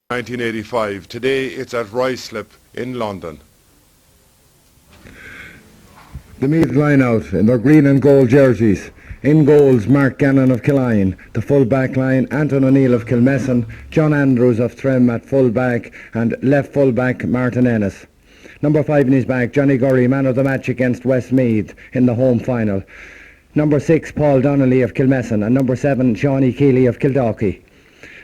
1985. Today it's at Ruislip in London. The Meath line out in their green and gold jerseys. In goals, Mark Gannon of Killeen. The full back line, Anton O'Neill of Kilmessan, John Andrews of Trim at full back, and left full back, Martin Ennis. Number 5 in his back, Johnny Gurry, man of the match against Westmeath in the home final. Number 6, Paul Donnelly of Kilmessan, and number 7, Shawnee Keeley of Kildalkey.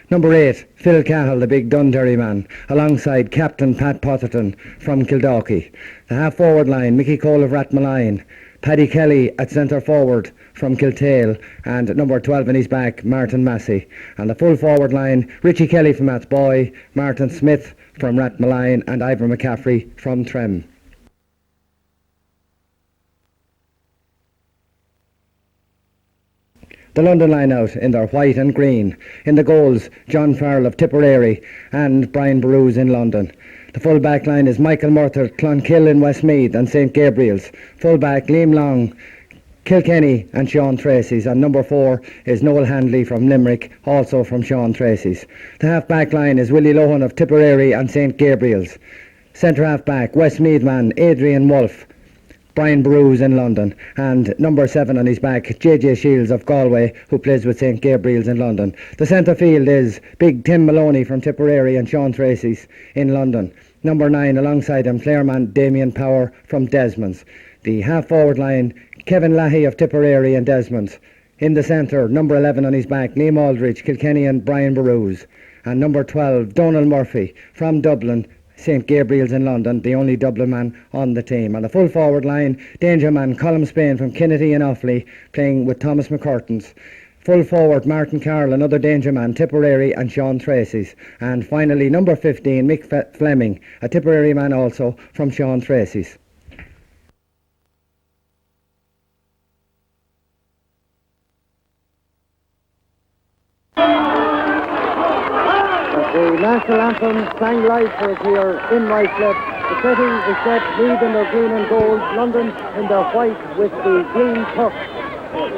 Number 8, Phil Cahill, the big Dundurry man, alongside Captain Pat Potterton from Kildalkey. The half-forward line, Mickey Cole of Rathmaline, Paddy Kelly at centre forward from Kiltale, and number 12 in his back, Martin Massey. And the full forward line, Richie Kelly from Athboy, Martin Smith from Rathmaline, and Ivor McCaffrey from Trim. The London line out in their white and green. In the goals, John Farrell of Tipperary and Brian Barrows in London. The full back line is Michael Murther, Clonkill in Westmeath and St Gabriel's. Full back, Liam Long, Kilkenny and Sean Tracy's. And number 4 is Noel Handley from Limerick, also from Sean Tracy's. The half back line is Willie Lohan of Tipperary and St Gabriel's. Centre half back, Westmeath man Adrian Wolfe, Brian Barrows in London, and number 7 on his back, JJ Shields of Galway, who plays with St Gabriel's in London. The centre field is big Tim Maloney from Tipperary and Sean Tracy's in London. Number 9 alongside him, Clareman Damien Power from Desmond's. The half-forward line, Kevin Lahey of Tipperary and Desmond's. In the centre, number 11 on his back, Liam Aldridge, Kilkenny and Brian Barrows. And number 12, Donald Murphy from Dublin, St Gabriel's in London, the only Dublin man on the team. On the full forward line, danger man Colm Spain from Kinnity and Offaly, playing with Thomas McCurtains. Full forward, Martin Carroll, another danger man, Tipperary and Sean Tracy's. And finally, number 15, Mick Fleming, a Tipperary man also from Sean Tracy's. The national anthem sang live for us here in Ruislip. The setting is set, Meath in their green and gold, London in their white with the green puck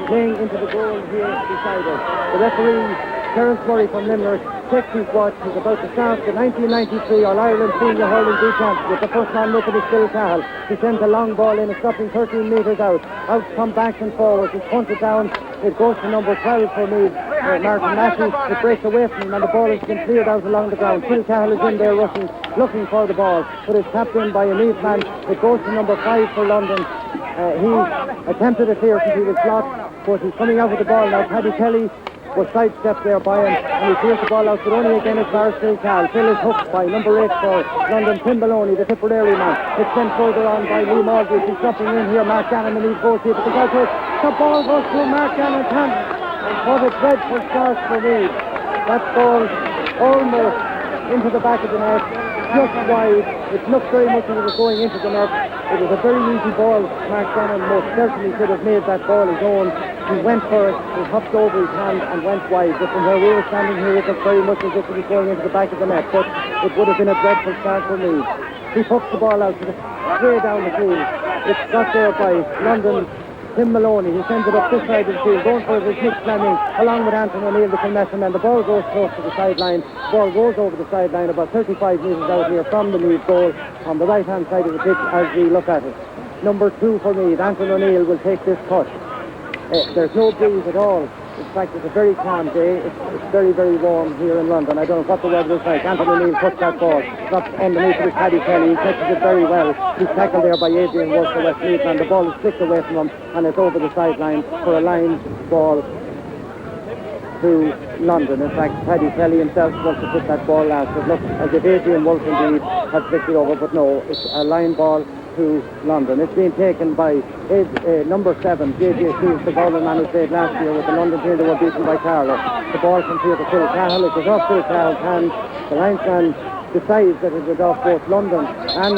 playing into the goal here beside us. The referee, Terence Murray from Limerick, checks his watch. He's about to start the 1993 All-Ireland Senior Hurling League Championship. The first man with it is Phil Cahill. He sends a long ball in, stopping 13 metres out. Out come backs and forwards. It's punted down. It goes to number 12 for Meath, Martin Massey. It breaks away from him and the ball has been cleared out along the ground. Phil Cahill is in there rushing, looking for the ball, but it's tapped in by a Meath man. It goes to number 5 for London. He attempted a clear because he was blocked, but he's coming out with the ball now. Paddy Kelly was sidestepped there by him, and he clears the ball out, but only again as far as Phil Cahill. Phil is hooked by number 8 for London, Tim Maloney, the Tipperary man. It's sent further on by Liam Aldridge. He's dropping in here, Mark Gannon, and he's goalkeeper. The ball goes through Mark Gannon's hand. What a dreadful start for me. That ball almost into the back of the net, just wide. It looked very much as it was going into the net. It was a very easy ball. Mark Gannon most certainly could have made that ball his own. He went for it, he hopped over his hand and went wide. But from where we were standing here, it looked very much as if it was going into the back of the net. But it would have been a dreadful start for me. He puts the ball out way down the field. It's got there by London, Tim Maloney. He sends it up this side of the field. Going for it is Mick Fleming, along with Anton O'Neill, the Kilmessan, and the ball goes close to the sideline. The ball goes over the sideline about 35 metres out here from the Meath goal on the right-hand side of the pitch as we look at it. Number 2 for Meath, Anton O'Neill, will take this cut. There's no breeze at all. In fact, it's a very calm day. It's very, very warm here in London. I don't know what the weather is like. Anton O'Neill puts that ball up underneath with Paddy Kelly. He catches it very well. He's tackled there by Adrian Wolfe for Westmeath, and the ball is flicked away from him, and it's over the sideline for a line ball to London. In fact, Paddy Kelly himself wants to put that ball last. It looks as if Adrian Wolfe indeed has flicked it over, but no, it's a line ball to London. It's been taken by number 7, JJ Shields, the Galway man who played last year with the London team that were beaten by Carlow. The ball comes here to Phil Cahill. It goes off Phil Cahill's hand. The linesman decides that it was off both London and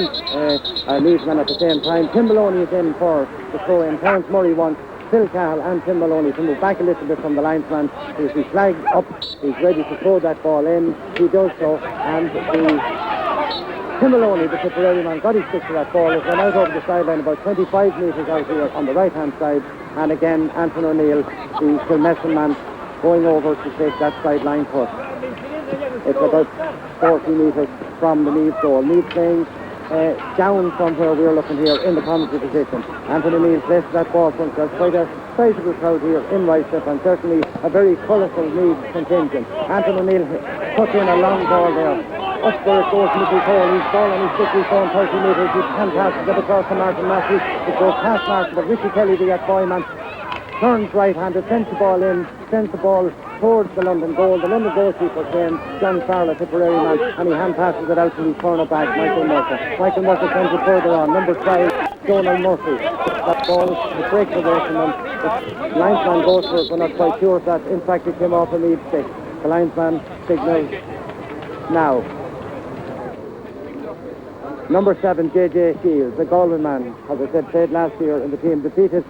Meath man at the same time. Tim Maloney is in for the throw-in. Terence Murray wants Phil Cahill and Tim Maloney to move back a little bit from the linesman. He's been flagged up. He's ready to throw that ball in. He does so, and Tim Maloney, the Tipperary man, got his stick to that ball. It went out over the sideline about 25 metres out here on the right-hand side. And again, Anton O'Neill, the Kilmessan man, going over to take that sideline push. It's about 40 metres from the Meath goal. Meath playing down from where we're looking here in the commentary position. Anthony Meath places that ball front. There's quite a sizable crowd here in Ricelip, and certainly a very colourful Meath contingent. Anthony Meath puts in a long ball there. Up where it goes, Mickey Cole. He's ball on his stick. He's going 30 metres. He can pass it across to Martin Matthews. It goes past Martin, but Richie Kelly, the boyman, turns right-handed, sends the ball in, sends the ball towards the London goal. The London goalkeeper came, John Farrell, a Tipperary man, and he hand passes it out to his corner back, Michael Murphy. Michael Murphy sends it further on. Number 5, Donald Murphy. That ball, it breaks away from him. The linesman goes for it, we're not quite sure if that, in fact, it came off a Meath stick. The linesman signals now. Number 7, J.J. Shields, the Galway man, as I said, played last year in the team, defeated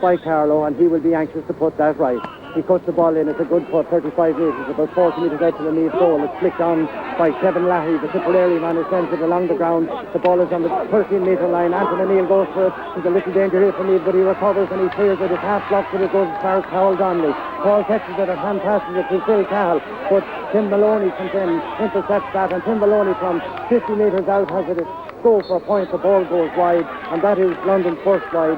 by Carlow, and he will be anxious to put that right. He cuts the ball in. It's a good put, 35 metres, about 40 metres out to the Meath goal. It's flicked on by Kevin Lahey, the Tipperary man, who sends it along the ground. The ball is on the 13-metre line. Anthony Neal goes for it. There's a little danger here for Meath, but he recovers and he clears it. It's half blocked, but it goes as far as Paul Donnelly. Paul catches it and hand passes it to Phil Cahill, but Tim Maloney comes in, intercepts that, and Tim Maloney from 50 metres out has it go for a point. The ball goes wide, and that is London's first wide.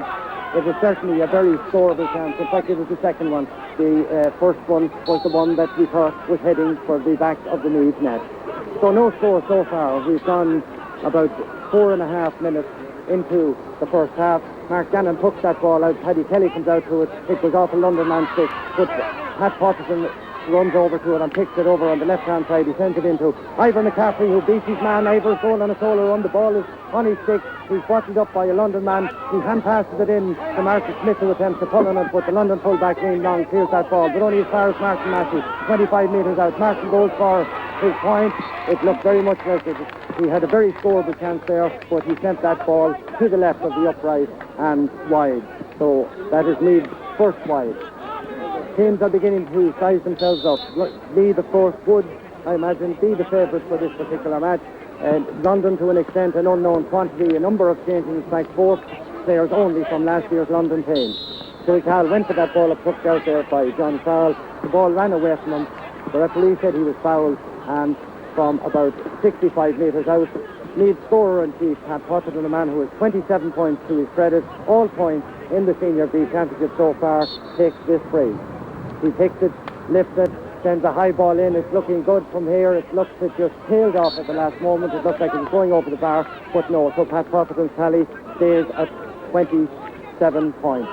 It was certainly a very scoreable chance. In fact, it was the second one. The first one was the one that we thought was heading for the back of the Meath net. So no score so far. We've gone about 4.5 minutes into the first half. Mark Gannon puts that ball out. Paddy Kelly comes out to it. It goes off a London man's stick. But Pat Potterson runs over to it and picks it over on the left-hand side. He sends it into Ivor McCaffrey, who beats his man. Ivor's going on a solo run. The ball is on his stick. He's bottled up by a London man. He hand passes it in to Martin Smith, who attempts to pull on it, but the London fullback, Liam Long, clears that ball, but only as far as Martin Matthews, 25 metres out. Martin goes for his point. It looked very much like it. He had a very scoreable chance there, but he sent that ball to the left of the upright and wide. So that is Meath's first wide. Teams are beginning to size themselves up. Meath, of course, would, I imagine, be the favourites for this particular match. London, to an extent, an unknown quantity, a number of changes, in fact, 4 players only from last year's London team. Phil Cahill went for that ball up put out there by John Farrell. The ball ran away from him. The referee said he was fouled, and from about 65 metres out, Meath scorer-in-chief, Pat Potterton, a man who has 27 points to his credit, all points in the Senior B Championship so far, takes this free. He takes it, lifts it, sends a high ball in. It's looking good from here. It looks it just tailed off at the last moment. It looks like it was going over the bar, but no. So Pat Potterton's tally stays at 27 points.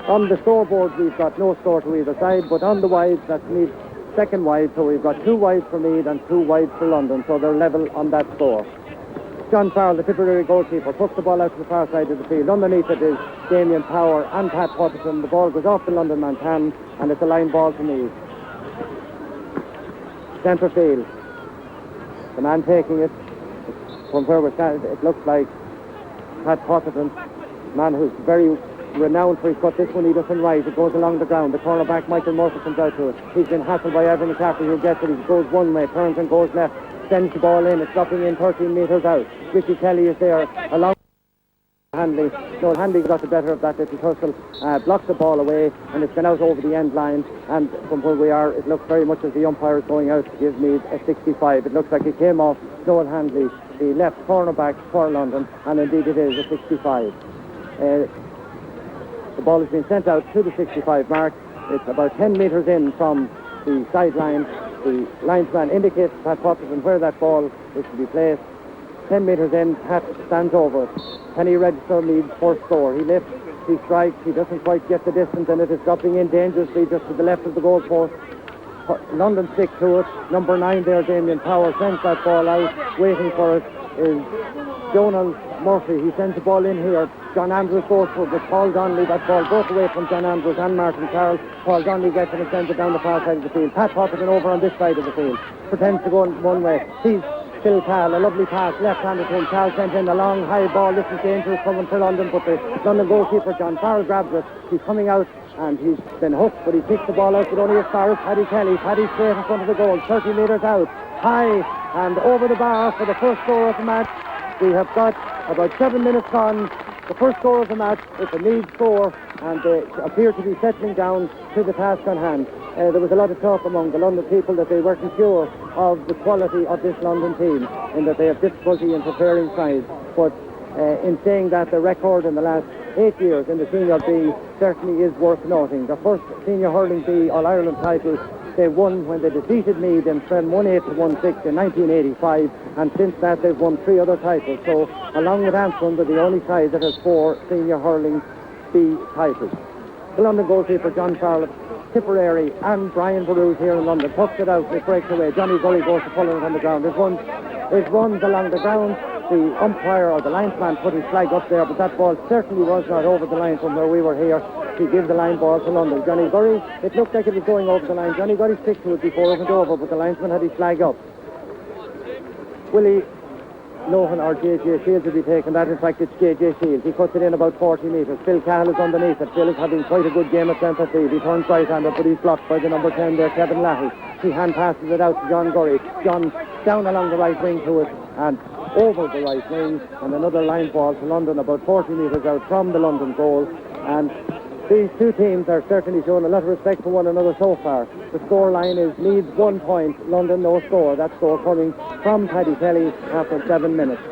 On the scoreboard, we've got no score to either side, but on the wides, that's Meath's second wide, so we've got 2 wides for Meath and 2 wides for London, so they're level on that score. John Farrell, the Tipperary goalkeeper, puts the ball out to the far side of the field. Underneath it is Damien Power and Pat Potterton. The ball goes off the London man's hand, and it's a line ball to Meath. Centre field. The man taking it from where we're standing, it looks like Pat Potterton, man who's very renowned for his cut. This one he doesn't rise. It goes along the ground. The cornerback, Michael Murphy, comes out to it. He's been hassled by Ivor McCaffrey, who gets it. He goes one way, turns and goes left. Sends the ball in. It's dropping in 13 metres out. Richie Kelly is there along Handley. Noel Handley got the better of that little tussle, blocks the ball away, and it's gone out over the end line. And from where we are, it looks very much as the umpire is going out to give Meath a 65. It looks like it came off Noel Handley, the left cornerback for London, and indeed it is a 65. The ball has been sent out to the 65 mark. It's about 10 metres in from the sideline. The linesman indicates to Pat Potterton where that ball is to be placed. 10 metres in, Pat stands over it. Can he register Meath's first score? He lifts, he strikes, he doesn't quite get the distance, and it is dropping in dangerously just to the left of the goal post. London stick to it. Number 9 there, Damien Power, sends that ball out. Waiting for it is Donald Murphy. He sends the ball in here. John Andrews goes for it with Paul Donnelly. That ball broke away from John Andrews and Martin Carroll. Paul Donnelly gets it and sends it down the far side of the field. Pat Potterton over on this side of the field. Pretends to go one way. He's Phil Cahill, a lovely pass, left-handed to him. Cahill sent in a long, high ball. This is dangerous coming for London, but the London goalkeeper, John Farrell, grabs it. He's coming out, and he's been hooked, but he picks the ball out, but only as far as Paddy Kelly. Paddy straight in front of the goal, 30 metres out. High and over the bar for the first score of the match. We have got about 7 minutes gone. The first score of the match is a Meath score and they appear to be settling down to the task on hand. There was a lot of talk among the London people that they weren't sure of the quality of this London team, in that they have difficulty in preparing sides. But in saying that, the record in the last 8 years in the Senior B certainly is worth noting. The first Senior Hurling B All-Ireland title they won when they defeated Meath in Stren 1-8 to 1-6 in 1985, and since that they've won 3 other titles. So along with Antrim, they're the only side that has 4 Senior Hurling B titles. The London goalkeeper John Farrell, Tipperary, and Brian Boru's here in London tucks it out, it breaks away. Johnny Gurry goes to pull it on the ground. It runs along the ground. The umpire or the linesman put his flag up there, but that ball certainly was not over the line from where we were here. He gave the line ball to London. Johnny Gurry, it looked like it was going over the line. Johnny Gurry stick to it before it went over, but the linesman had his flag up. Willie Lohan or J.J. Shields will be taking that. In fact, it's J.J. Shields. He cuts it in about 40 metres. Phil Cahill is underneath it. Phil is having quite a good game at centre field. He turns right-handed, but he's blocked by the number 10 there, Kevin Lahey. He hand passes it out to John Gurry. John down along the right wing to it and over the right wing, and another line ball to London about 40 metres out from the London goal. And these two teams are certainly showing a lot of respect for one another so far. The score line is Meath 1 point, London no score. That score coming from Paddy Kelly after 7 minutes.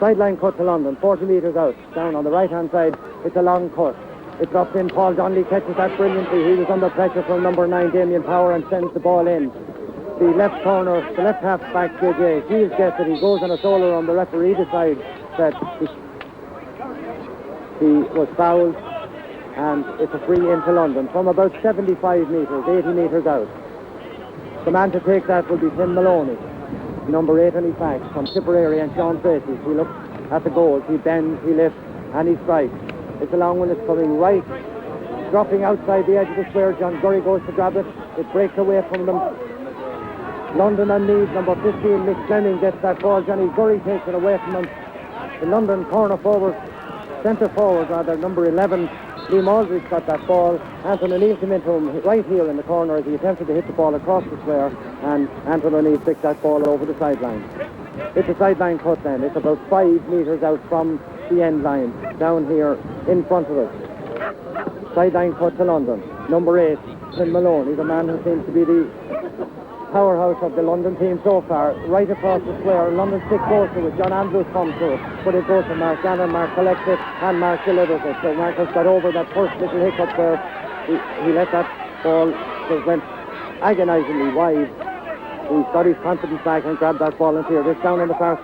Sideline cut to London, 40 metres out. Down on the right-hand side, it's a long cut. It drops in. Paul Donnelly catches that brilliantly. He was under pressure from number 9, Damien Power, and sends the ball in. The left corner, the left half back, J.J. Shields gets it. He goes on a solo on the referee decides that he was fouled, and it's a free into London from about 75 metres, 80 metres out. The man to take that will be Tim Maloney, number 8 on his back, from Tipperary, and Sean Tracy. He looks at the goals, he bends, he lifts, and he strikes. It's a long one, it's coming right, dropping outside the edge of the square. John Gurry goes to grab it. It breaks away from them. London and Meath, number 15, Mick Fleming gets that ball. Johnny Gurry takes it away from him. The London centre forward, number 11, Liam Aldridge got that ball. Anton O'Neill came into him right here in the corner as he attempted to hit the ball across the square, and Anton O'Neill picked that ball over the sideline. It's a sideline cut then. It's about 5 metres out from the end line, down here in front of us. Sideline cut to London. Number 8, Tim Malone. He's a man who seems to be the powerhouse of the London team so far. Right across the square, London stick goes to it. John Andrews comes to it, but it goes to Mark Gannon. Mark collects it, and Mark delivers it. So Mark has got over that first little hiccup where he let that ball, it went agonisingly wide. He got his confidence back and grabbed that ball and cleared it down in the far.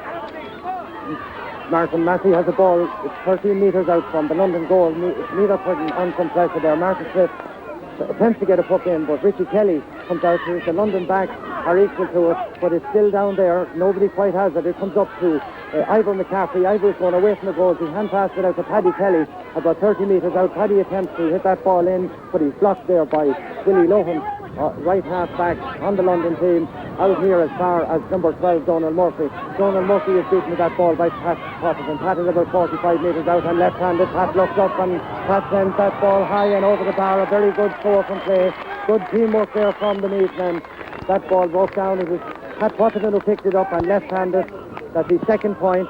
Martin Massey has a ball. It's 13 metres out from the London goal. Neither putting on some pressure there. Martin Smith attempts to get a puck in, but Richie Kelly comes out to it. The London backs are equal to it, but it's still down there. Nobody quite has it. It comes up to Ivor McCaffrey. Ivor's going away from the goal. He hand passed it out to Paddy Kelly about 30 metres out. Paddy attempts to hit that ball in, but he's blocked there by Willie Lohan, right half back on the London team, out here as far as number 12, Donald Murphy. Donald Murphy is beaten with that ball by Pat Potterson. Pat is about 45 metres out and left-handed. Pat looks up and Pat sends that ball high and over the bar. A very good score from play. Good teamwork there from the Meath men. That ball broke down. It was Pat Potterson who picked it up and left-handed. That's his second point.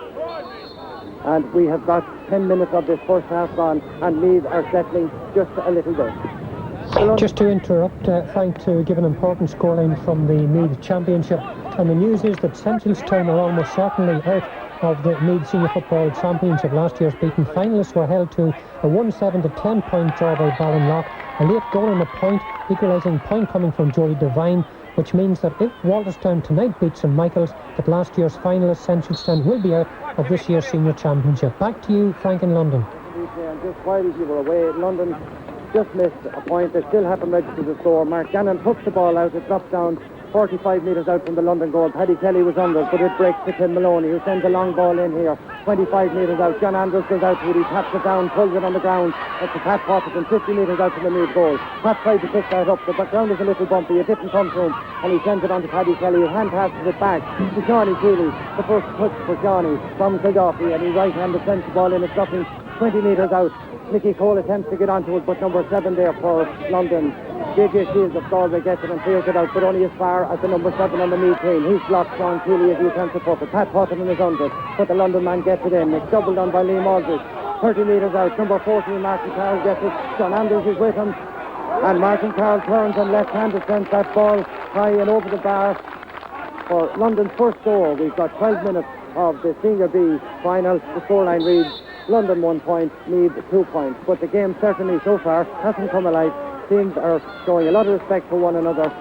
And we have got 10 minutes of this first half gone, and Meath are settling just a little bit. Just to interrupt, Frank, to give an important scoreline from the Meath Championship. And the news is that Centralstown are almost certainly out of the Meath Senior Football Championship. Last year's beaten finalists were held to a 1-7 to 10 point draw by Ballinlough. A late goal and a point, equalising point coming from Jody Devine, which means that if Walterstown tonight beats St Michael's, that last year's finalist Centralstown will be out of this year's Senior Championship. Back to you, Frank, in London. And just while you were away, London just missed a point. They still haven't registered the score. Mark Gannon puts the ball out. It drops down 45 metres out from the London goal. Paddy Kelly was under, but it breaks to Tim Maloney, who sends a long ball in here. 25 metres out. John Andrews goes out to it. He taps it down, pulls it on the ground. That's to Pat Potterson, 50 metres out from the Meath goal. Pat tried to pick that up. The ground is a little bumpy. It didn't come to him, and he sends it on to Paddy Kelly, who hand passes it back to Johnny Keeley. The first touch for Johnny from Kildaffy, and he right-handed sends the ball in. It's dropping 20 metres out. Mickey Cole attempts to get onto it, but number 7 there for London, J.J. Shields of Galway, gets it and clears it out, but only as far as the number 7 on the Meath team. He's blocked Sean Keeley as he attempts to puck it. Pat Potterson is under it, but the London man gets it in. It's doubled on by Liam Aldridge. 30 metres out. Number 14, Martin Carroll gets it. John Anders is with him. And Martin Carroll turns and left-handed sends that ball high and over the bar for London's first goal. We've got 12 minutes of the Senior B final. The scoreline reads London 1 point, Meath 2 points. But the game certainly so far hasn't come alive. Teams are showing a lot of respect for one another,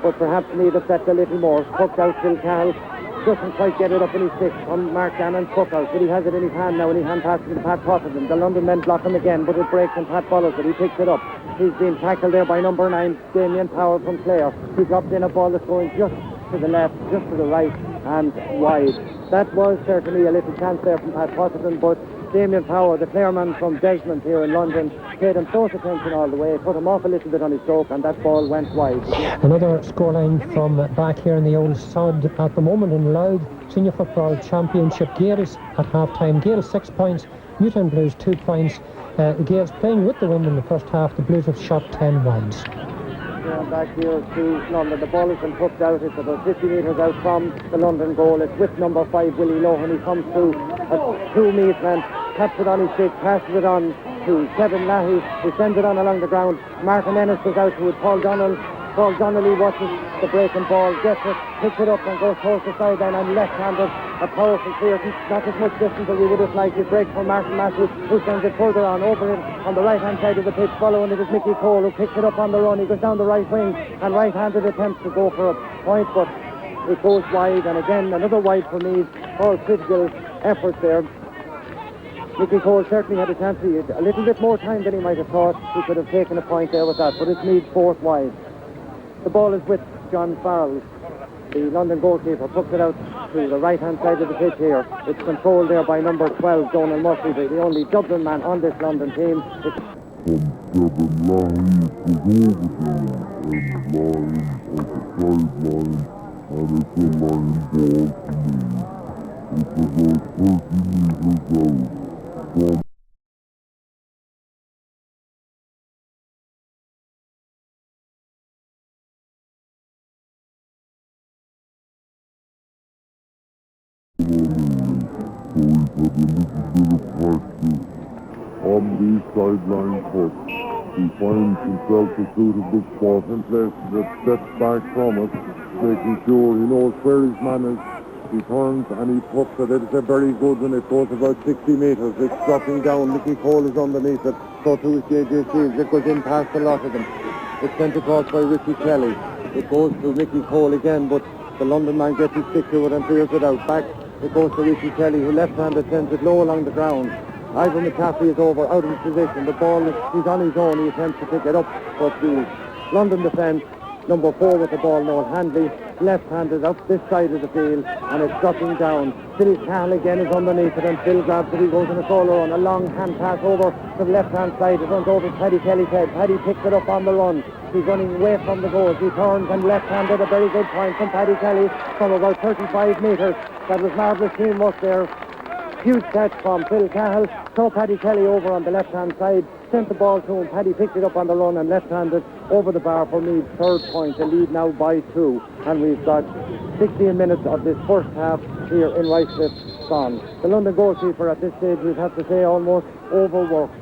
but perhaps Meath have set a little more. Hooked out Phil Cahill. Doesn't quite get it up in his stick on Mark Gannon's hook out, but he has it in his hand now, and he hand passes to Pat Potterton. The London men block him again, but it breaks and Pat follows it. He picks it up. He's been tackled there by number 9, Damien Power from Clare. He drops in a ball that's going just to the left, just to the right, and wide. That was certainly a little chance there from Pat Potterton, but Damien Power, the Clare man from Desmond here in London, paid him close attention all the way, put him off a little bit on his stroke, and that ball went wide. Another scoreline from back here in the old sod at the moment in Louth Senior Football Championship. Gales at half-time. Gales 6 points, Newtown Blues 2 points. Gales playing with the wind in the first half. The Blues have shot 10 wides. Back here to London. The ball has been hooked out. It's about 50 metres out from the London goal. It's with number 5, Willie Lohan. He comes through two Meath men, taps it on his stick, passes it on to Kevin Lahey, who sends it on along the ground. Martin Ennis goes out to it. Paul Donnelly watches the breaking ball, gets it, picks it up and goes towards the sideline and left-handed. A powerful clearance, not as much distance as we would have liked. It breaks from Martin Matthews, who sends it further on, over him on the right-hand side of the pitch. Following it is Mickey Cole, who picks it up on the run. He goes down the right wing and right-handed attempts to go for a point, but it goes wide. And again, another wide for Meath. All critical efforts there. Mickey Cole certainly had a chance. He had a little bit more time than he might have thought. He could have taken a point there with that, but it's Meath's fourth wide. The ball is with John Farrell. The London goalkeeper puts it out to the right-hand side of the pitch here. It's controlled there by number 12, Donald Murphy, the only Dublin man on this London team. On the sideline foot, he finds himself a suitable spot and places it steps back from it, making sure he knows where his man is. He turns and he puts it. It's a very good one. It goes about 60 metres. It's dropping down. Mickey Cole is underneath it. So too is JJ Shields. It goes in past a lot of them. It's sent across by Ricky Kelly. It goes to Mickey Cole again, but the London man gets his stick to it and clears it out. Back it goes to Ricky Kelly, who left-handed sends it low along the ground. Ivor McCaffrey is over, out of his position. The ball, he's on his own. He attempts to pick it up, but the London defence, number 4 with the ball, Noel Handley, left-handed up this side of the field, and it's dropping down. Phil Cahill again is underneath it, and Phil grabs it. He goes in a solo run, a long hand pass over to the left-hand side. It runs over to Paddy Kelly's head. Paddy picks it up on the run. He's running away from the goal. He turns and left-handed, a very good point from Paddy Kelly from about 35 metres. That was marvellous teamwork there. Huge catch from Phil Cahill. Saw Paddy Kelly over on the left-hand side, sent the ball to him. Paddy picked it up on the run and left-handed over the bar for Meath's third point. The lead now by 2. And we've got 16 minutes of this first half here in Ruislip gone. The London goalkeeper at this stage, we'd have to say, almost overworked.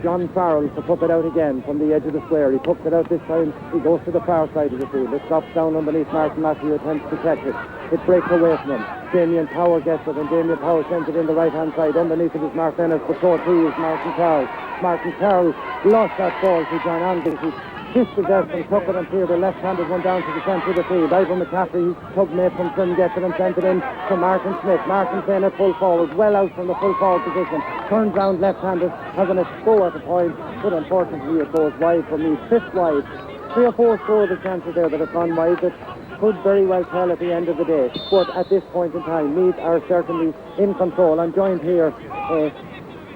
John Farrell to put it out again from the edge of the square. He puts it out this time. He goes to the far side of the field. It drops down underneath Martin Matthew, attempts to catch it. It breaks away from him. Damien Power gets it, and Damien Power sends it in the right-hand side. Underneath it is Mark Ennis, but so too is Martin Carroll. Martin Carroll lost that ball to John Andy, who dispossessed and took it and cleared the left-handed one down to the centre of the field. Ivor McCaffrey, his tugmate from Trim, gets it and sends it in to Martin Smith. Martin playing at full forward, well out from the full forward position. Turns round left-handed, having a go at the point, but unfortunately it goes wide for me. 5th wide. 3 or 4 score the chances there that have gone wide that could very well tell at the end of the day. But at this point in time, Meath are certainly in control. I'm joined here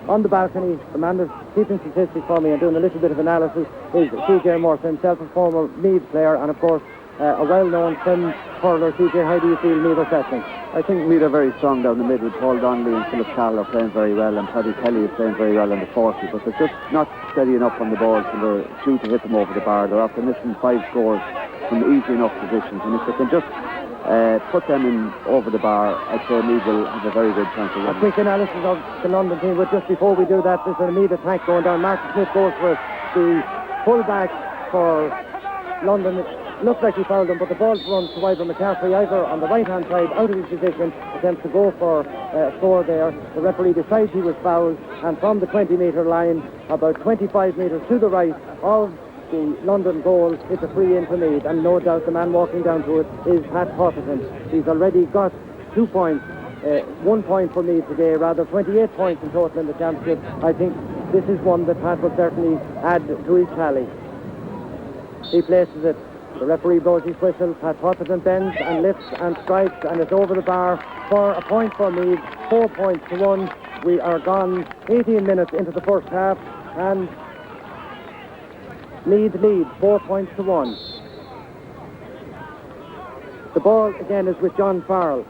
on the balcony. The man that's keeping statistics for me and doing a little bit of analysis is CJ Murphy, himself a former Meath player and of course a well-known Trim hurler. CJ, how do you feel Meath are settling? I think Meath are very strong down the middle. Paul Donnelly and Philip Cahill are playing very well, and Paddy Kelly is playing very well on the 40, but they're just not steady enough on the ball and they're due to hit them over the bar. They're after missing 5 scores from easy enough positions, and if they can just put them in over the bar, I'd say Meath will have a very good chance of winning. A quick analysis of the London team, but just before we do that, there's an immediate attack going down. Martin Smith goes for it. The full-back for London, looks like he fouled him, but the ball runs to Ivor McCaffrey. Ivor on the right-hand side, out of his position, attempts to go for a score there. The referee decides he was fouled, and from the 20-metre line, about 25 metres to the right of the London goal, it's a free in for Meath, and no doubt the man walking down to it is Pat Potterton. He's already got 2 points, 1 point for Meath today, rather 28 points in total in the championship. I think this is one that Pat will certainly add to his tally. He places it. The referee blows his whistle. Pat Potterton bends and lifts and strikes, and it's over the bar for a point for Meath. 4 points to 1. We are gone 18 minutes into the first half, and Meath lead 4 points to 1. The ball again is with John Farrell.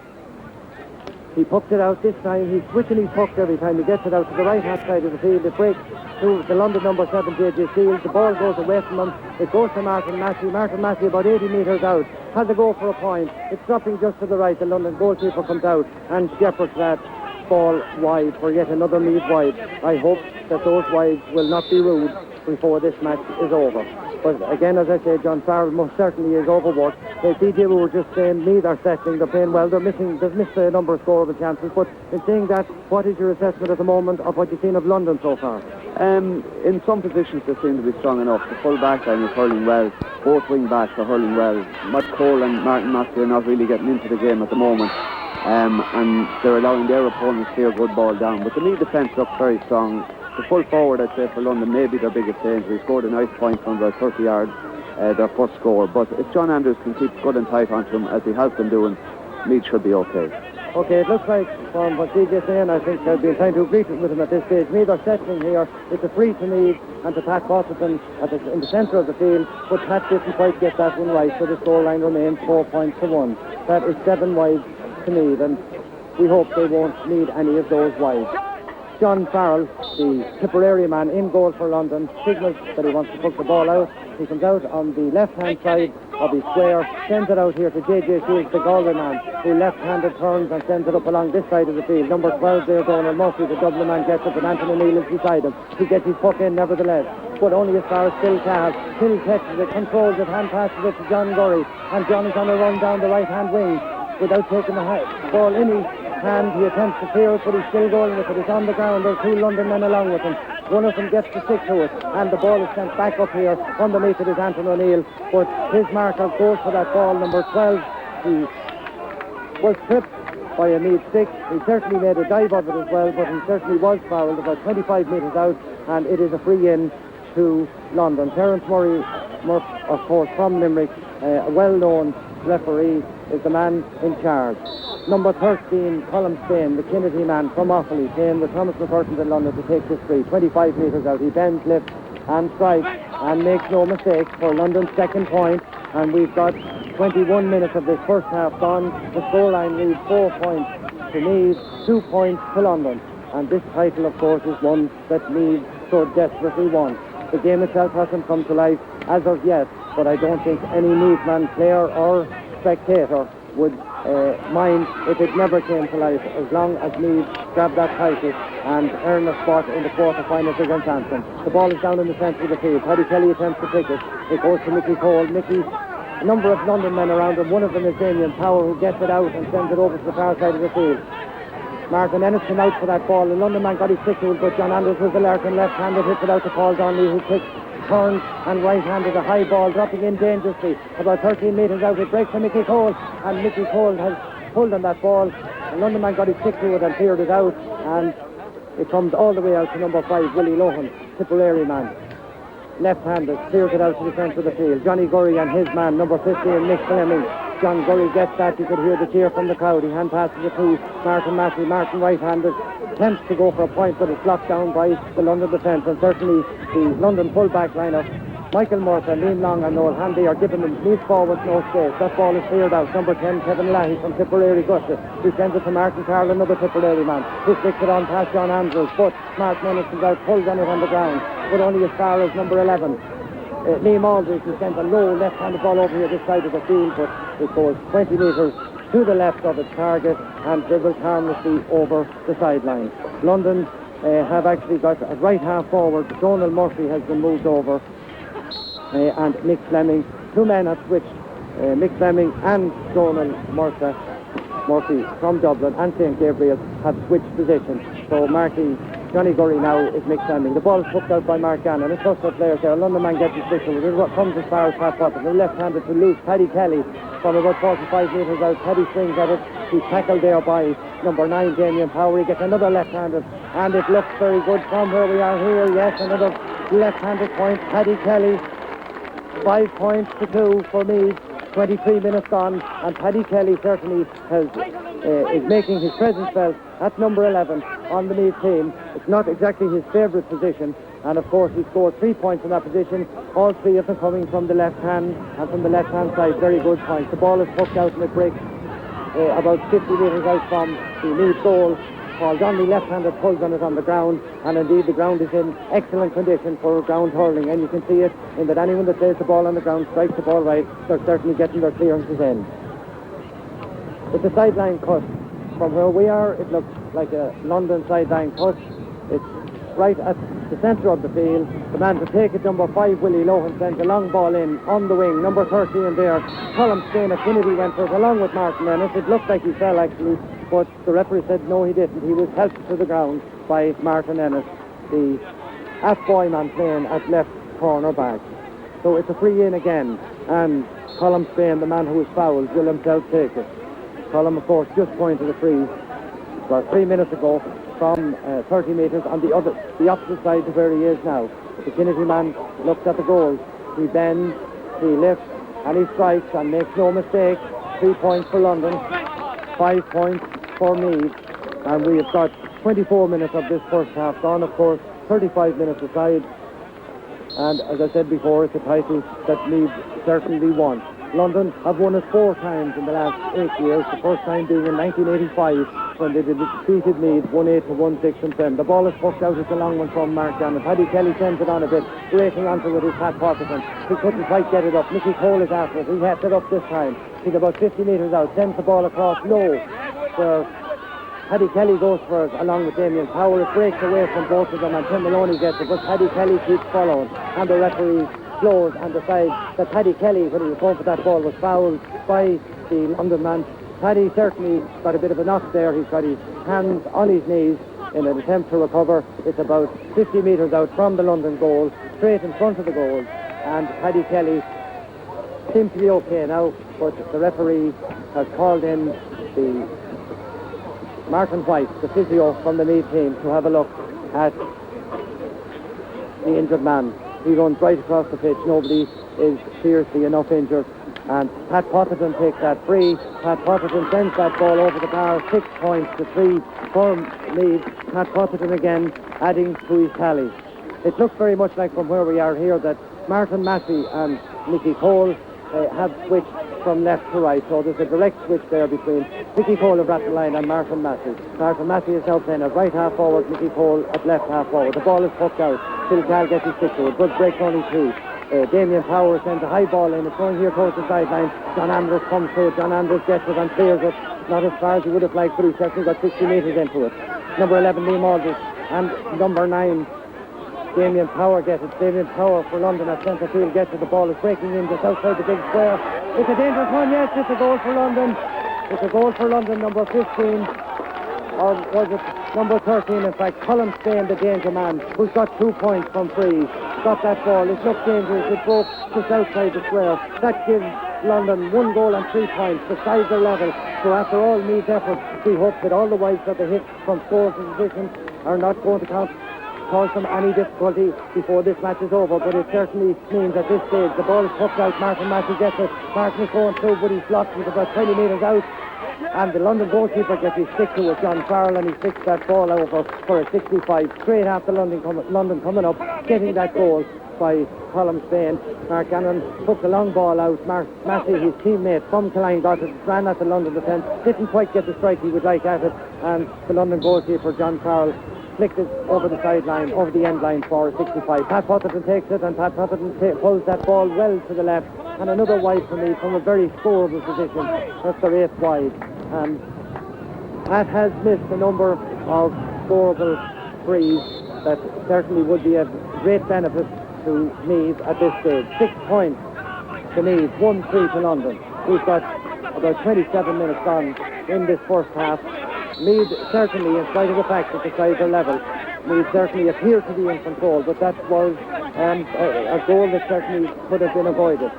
He pucks it out this time. He's switching his pucks every time he gets it out to the right hand side of the field. It breaks to the London number 7 JJ Shields. The ball goes away from him. It goes to Martin Massey. Martin Massey about 80 metres out. Has to go for a point. It's dropping just to the right. The London goalkeeper comes out and shepherds that ball wide for yet another Meath wide. I hope that those wides will not be ruled before this match is over. But again, as I say, John Farrell most certainly is overworked. DJ were just saying Meath are settling, they're playing well, they've missed a number of scoreable chances. But in saying that, what is your assessment at the moment of what you've seen of London so far? In some positions they seem to be strong enough. The full back line is hurling well, both wing backs are hurling well. Matt Cole and Martin Massey are not really getting into the game at the moment. And they're allowing their opponents to clear good ball down. But the Meath defence looks very strong. The full forward, I'd say, for London, maybe their biggest danger. He scored a nice point from about 30 yards, their first score. But if John Andrews can keep good and tight onto him, as he has been doing, Meath should be okay. Okay, it looks like from what DJ's saying, I think I've been trying to agree with him at this stage. Meath are settling here. It's a free to Meath and to Pat Potterton in the centre of the field, but Pat didn't quite get that one right, so the scoreline remains 4 points to 1. That is 7 wides to Meath, and we hope they won't need any of those wides. John Farrell, the Tipperary man in goal for London, signals that he wants to put the ball out. He comes out on the left-hand side of his square, sends it out here to JJ Shields, the Galway man, who left-handed turns and sends it up along this side of the field. Number 12 there, Donald Murphy, the Dublin man, gets it, and Anthony Neal is beside him. He gets his puck in nevertheless, but only as far as Phil Cahill. Phil catches it, controls it, hand passes it to John Gurry, and John is on a run down the right-hand wing without taking the ball in his hand. He attempts to clear it, but he's still going with it. It's on the ground. There's 2 London men along with him. One of them gets to stick to it, and the ball is sent back up here. Underneath it is Anthony O'Neill, but his marker goes for that ball, number 12. He was tripped by a Meath stick. He certainly made a dive of it as well, but he certainly was fouled about 25 metres out, and it is a free in to London. Terence Murray, of course, from Limerick, a well-known referee, is the man in charge. Number 13, Colm Spain, the Kennedy man from Offaly, playing with Thomas McCurtain in London to take this free. 25 metres out, he bends, lifts and strikes and makes no mistakes for London's second point, and we've got 21 minutes of this first half gone. The scoreline reads 4 points to Meath, 2 points to London, and this title, of course, is one that Meath so desperately wants. The game itself hasn't come to life as of yet, but I don't think any Meath man, player or spectator would mind if it never came to life, as long as Meath grab that title and earn a spot in the quarter-finals against Antrim. The ball is down in the centre of the field. Paddy Kelly attempts to pick it. It goes to Mickey Cole. Mickey, a number of London men around him. One of them is Damien Power, who gets it out and sends it over to the far side of the field. Martin Ennis came out for that ball. The London man got his stick to it, but John Andrews was the Larkin left-handed, hits it out to Paul Donnelly, who kicks, turns and right-handed, a high ball dropping in dangerously about 13 metres out. It breaks to Mickey Cole, and Mickey Cole has pulled on that ball. The London man got his stick to it and cleared it out, and it comes all the way out to number 5, Willie Lohan, Tipperary man. Left-handed, clears it out to the centre of the field. Johnny Gurry and his man, number 15, Nick Fleming. John Gurry gets that. You could hear the cheer from the crowd. He hand passes it to Martin Massey. Martin right-handed attempts to go for a point, but it's blocked down by the London defence, and certainly the London full-back lineup, Michael Murtha, Liam Long and Noel Handy, are giving them Meath forwards no space. That ball is cleared out. Number 10, Kevin Lahey from Tipperary Gusher. He sends it to Martin Carroll, another Tipperary man. He flicks it on past John Andrews, but Mark Menace comes out, pulls on it on the ground, but only as far as number 11. Liam Aldridge, who sent a low left-handed ball over here this side of the field, but it goes 20 metres to the left of its target and dribbles harmlessly over the sideline. London have actually got a right half forward. Donald Murphy has been moved over, and Mick Fleming, two men have switched. Mick Fleming and Donald Murphy from Dublin and St. Gabriel have switched positions. So Johnny Gurry now is Mick Fleming. The ball is hooked out by Mark Gannon. It's just the players there. London man gets his pistol. It comes as far as Pat Potter. The left-handed to loose Paddy Kelly from about 45 metres out. Paddy swings at it. He's tackled there by number 9, Damien Power. He gets another left-handed, and it looks very good from where we are here. Yes, another left-handed point. Paddy Kelly, 5 points to 2 for Meath. 23 minutes gone, and Paddy Kelly certainly is making his presence felt at number 11 on the Meath team. It's not exactly his favourite position, and of course he scored 3 points in that position, all 3 of them coming from the left hand, and from the left hand side, very good points. The ball is hooked out and it breaks about 50 metres out from the Meath goal. Paul Donnelly, left-handed, pulls on it on the ground, and indeed the ground is in excellent condition for ground hurling, and you can see it in that anyone that plays the ball on the ground strikes the ball right, they're certainly getting their clearances in. It's a sideline cut. From where we are, it looks like a London sideline cut. It's right at the centre of the field. The man to take it, number 5, Willie Lohan, sends a long ball in on the wing. Number 13 there, Colm Spain at Kennedy went for it along with Martin Ennis. It looked like he fell actually, but the referee said no, he didn't. He was helped to the ground by Martin Ennis, the Athboy man playing at left corner back. So it's a free in again, and Colm Spain, the man who was fouled, will himself take it. Colm, of course, just pointed a free about 3 minutes ago from 30 metres on the opposite side to where he is now. The Kennedy man looks at the goal. He bends, he lifts, and he strikes and makes no mistake. 3 points for London, 5 points for Meath, and we have got 24 minutes of this first half gone. Of course, 35 minutes aside, and as I said before, it's a title that Meath certainly won. London have won it 4 times in the last 8 years, the first time being in 1985 when they defeated Meath 1-8 to 1-6 and 10. The ball is pushed out, it's a long one from Mark Gannon. Paddy Kelly sends it on a bit, breaking onto it is Pat Potterson. He couldn't quite get it up. Mickey Cole is after it. He has it up this time. He's about 50 metres out, sends the ball across low, where Paddy Kelly goes for it along with Damien Power. It breaks away from both of them and Tim Maloney gets it, but Paddy Kelly keeps following, and the referee blows and decides that Paddy Kelly, when he was going for that ball, was fouled by the London man. Paddy certainly got a bit of a knock there. He's got his hands on his knees in an attempt to recover. It's about 50 metres out from the London goal, straight in front of the goal, and Paddy Kelly seems to be okay now, but the referee has called in the Martin White, the physio from the Meath team, to have a look at the injured man. He runs right across the pitch. Nobody is seriously enough injured. And Pat Potterton takes that free. Pat Potterton sends that ball over the bar. 6 points to 3 for Meath. Pat Potterton again adding to his tally. It looks very much like from where we are here that Martin Massey and Mickey Cole have switched from left to right. So there's a direct switch there between Mickey Cole of Rattleline and Martin Massey. Martin Massey is now playing at right half forward, Mickey Cole at left half forward. The ball is hooked out. Phil Cal gets his stick to it. Good break only 2. Damien Power sends a high ball in. It's going here towards the sideline. John Andrews comes through it. John Andrews gets it and clears it. Not as far as he would have liked, but he's certainly got 60 metres into it. Number 11, Liam Aldridge, and number 9, Damien Power gets it. Damien Power for London at centre field gets it. The ball is breaking in just outside the big square. It's a dangerous one, yes. It's a goal for London. It's a goal for London, number 15. Or was it number 13, in fact, Colm Spain, the danger man, who's got 2 points from free. Got that ball. It looked dangerous. It broke just outside the square. That gives London 1 goal and 3 points beside their level. So after all Meath's efforts, we hope that all the wides that they hit from score position are not going to cause them any difficulty before this match is over. But it certainly means at this stage the ball is hooked out. Martin Massey gets it. Martin is going through, but he's blocked with about 20 metres out. And the London goalkeeper gets his stick to it, John Farrell, and he sticks that ball over for a 65. Straight after London coming up, getting that goal by Colm Spain. Mark Gannon took the long ball out. Mark Massey, his teammate from Killeen, got it, ran at the London defence, didn't quite get the strike he would like at it, and the London goalkeeper, John Farrell, flicked it over the sideline, over the end line for a 65. Pat Potterton takes it, and Pat Potterton pulls that ball well to the left and another wide for Meath from a very scoreable position. That's their 8th wide. And Matt has missed a number of scoreable frees that certainly would be of great benefit to Meath at this stage. 6 points to Meath, 1-3 to London. We've got about 27 minutes gone in this first half. Meath certainly, in spite of the fact that the sides are level, Meath certainly appeared to be in control, but that was a goal that certainly could have been avoided.